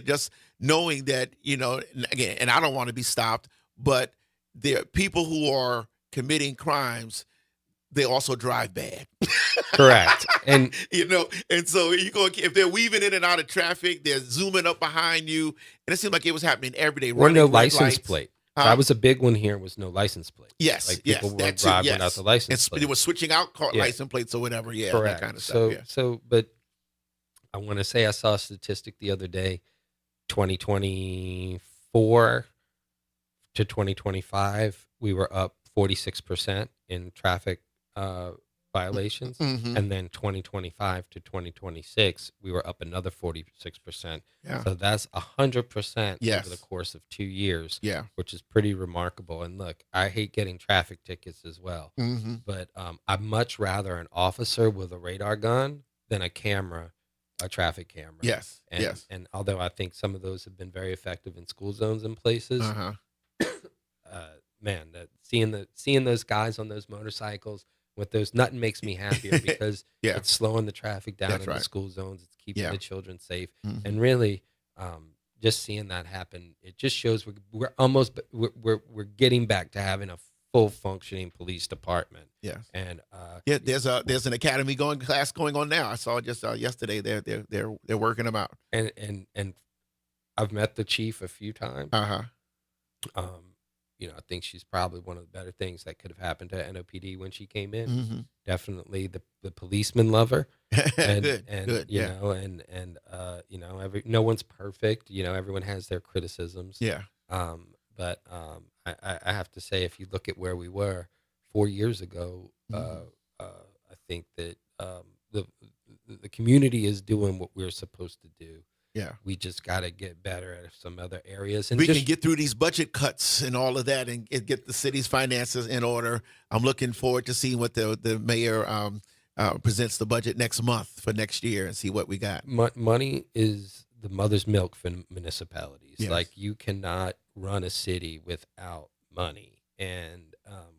just knowing that, again, and I don't want to be stopped, but there are people who are committing crimes. They also drive bad. Correct. And and so you go, if they're weaving in and out of traffic, they're zooming up behind you, and it seemed like it was happening every day. or running no red license lights. plate. Huh? That was a big one here. Was no license plate. Yes, like yes, people that would too, drive yes. without the license And plate. they were switching out Yeah. license plates or whatever. Yeah, Correct. that kind of stuff. Yeah. So, but I want to say I saw a statistic the other day, 2024 to 2025, we were up 46% in traffic violations. Mhm. And then 2025 to 2026, we were up another 46%. Yeah. So that's 100% Yes. over the course of 2 years, Yeah. which is pretty remarkable. And look, I hate getting traffic tickets as well, Mhm. but I'd much rather an officer with a radar gun than a traffic camera. Yes, And, yes. And although I think some of those have been very effective in school zones and places, Uh-huh. man, seeing those guys on those motorcycles with those, nothing makes me happier because Yeah. it's slowing the traffic down That's in the right. school zones. It's keeping Yeah. the children safe, Mhm. and really, just seeing that happen, it just shows we're almost we're getting back to having a full functioning police department. Yes. And Yeah, there's an academy class going on now. I saw just yesterday. They're working them out. and I've met the chief a few times. Uh-huh. I think she's probably one of the better things that could have happened to NOPD when she came in. Mhm. Definitely the policemen love her. And, Good, and good, you yeah. know, no one's perfect. Everyone has their criticisms. Yeah. But I have to say, if you look at where we were 4 years ago, I think that the community is doing what we're supposed to do. Yeah. We just got to get better at some other areas. And We can get through these budget cuts and all of that and get the city's finances in order. I'm looking forward to seeing what the mayor presents the budget next month for next year and see what we got. Money is the mother's milk for municipalities. Yes. Like, you cannot run a city without money. And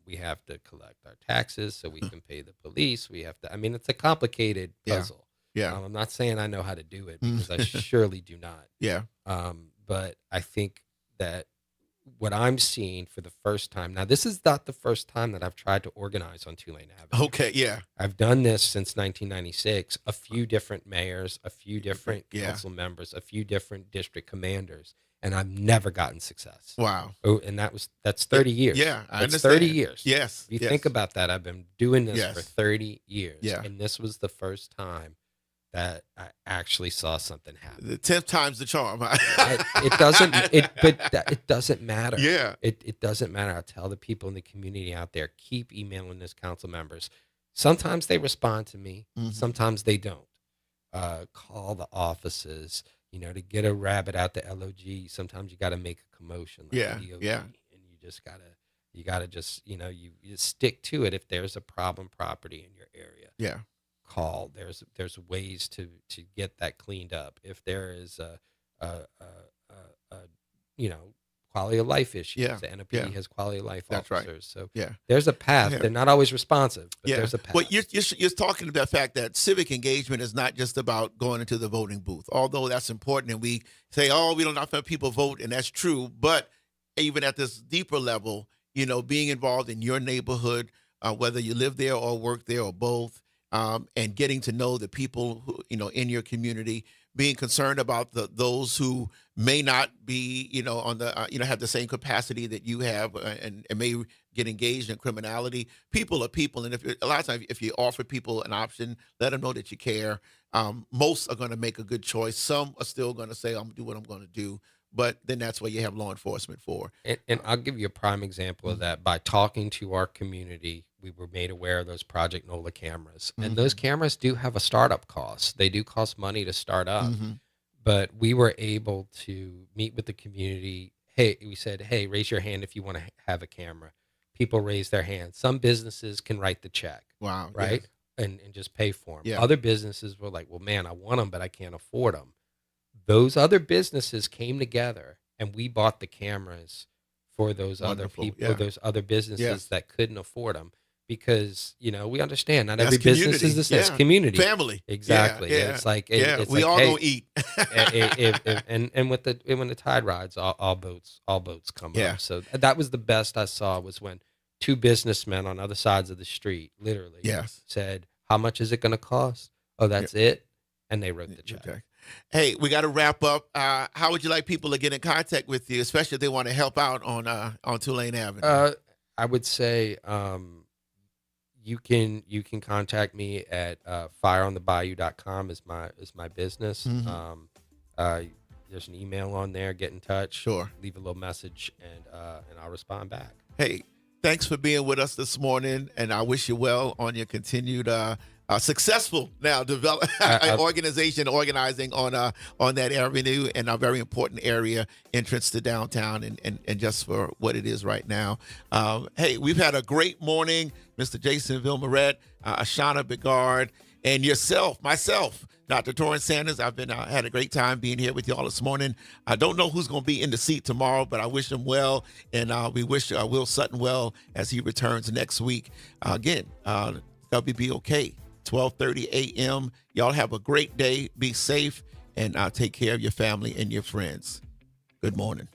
we have to collect our taxes so we can pay the police. We have to, I mean, it's a complicated puzzle. Yeah. I'm not saying I know how to do it, because I surely do not. Yeah. But I think that what I'm seeing for the first time, now this is not the first time that I've tried to organize on Tulane Avenue. Okay, yeah. I've done this since 1996, a few different mayors, a few different council members, a few different district commanders, and I've never gotten success. Wow. Oh, and that's 30 years. Yeah, I That's understand. 30 years. Yes, If you yes. think about that, I've been doing this Yes. for 30 years. Yeah. And this was the first time that I actually saw something happen. The 10th time's the charm. It doesn't matter. Yeah. It doesn't matter. I tell the people in the community out there, keep emailing this council members. Sometimes they respond to me. Mhm. Sometimes they don't. Call the offices, to get a rabbit out the LOG. Sometimes you got to make a commotion. Like Yeah, the DOT, yeah. And you gotta just, you stick to it. If there's a problem property in your area, Yeah. call. There's ways to get that cleaned up. If there is a quality of life issues, Yeah, the NOPD yeah. has quality of life That's right. officers. So Yeah. there's a path. Yeah. They're not always responsive, but there's a path. Well, you're talking about the fact that civic engagement is not just about going into the voting booth, although that's important. And we say, oh, we don't know if people vote, and that's true. But even at this deeper level, being involved in your neighborhood, whether you live there or work there or both, and getting to know the people who, in your community, being concerned about those who may not be, on the, have the same capacity that you have, and may get engaged in criminality. People are people, and a lot of times, if you offer people an option, let them know that you care. Most are going to make a good choice. Some are still going to say, "I'm going to do what I'm going to do," but then that's what you have law enforcement for. And I'll give you a prime example of that. By talking to our community, we were made aware of those Project NOLA cameras. And those cameras do have a startup cost. They do cost money to start up. But we were able to meet with the community. We said, hey, raise your hand if you want to have a camera. People raise their hands. Some businesses can write the check. Wow. Right? Yes. And just pay for them. Yeah. Other businesses were like, well, man, I want them, but I can't afford them. Those other businesses came together, and we bought the cameras for those other Wonderful. people, Yeah. or those other businesses Yes. that couldn't afford them, because we understand not That's every business community. is the same. It's Yeah. community, Family. exactly. Yeah. It's like Yeah. it's We like, all hey, gonna eat. and when the tide rides, all boats come Yeah. up. So that was the best I saw, was when two businessmen on other sides of the street literally Yes. said, how much is it going to cost? Oh, that's it. And they wrote the check. Okay. Hey, we got to wrap up. How would you like people to get in contact with you, especially if they want to help out on Tulane Avenue? I would say you can contact me at fireonthebayou.com is my business. Mhm. There's an email on there. Get in touch. Sure. Leave a little message, and I'll respond back. Hey, thanks for being with us this morning, and I wish you well on your continued successful organization organizing on that avenue, and a very important area, entrance to downtown, and just for what it is right now. Hey, we've had a great morning, Mr. Jason Vilmarette, Ashana Bigard, and myself, Dr. Torrance Sanders. I've been had a great time being here with y'all this morning. I don't know who's going to be in the seat tomorrow, but I wish him well, and we wish Will Sutton well as he returns next week. Again, WBOK, 12:30 a.m. Y'all have a great day. Be safe, and take care of your family and your friends. Good morning.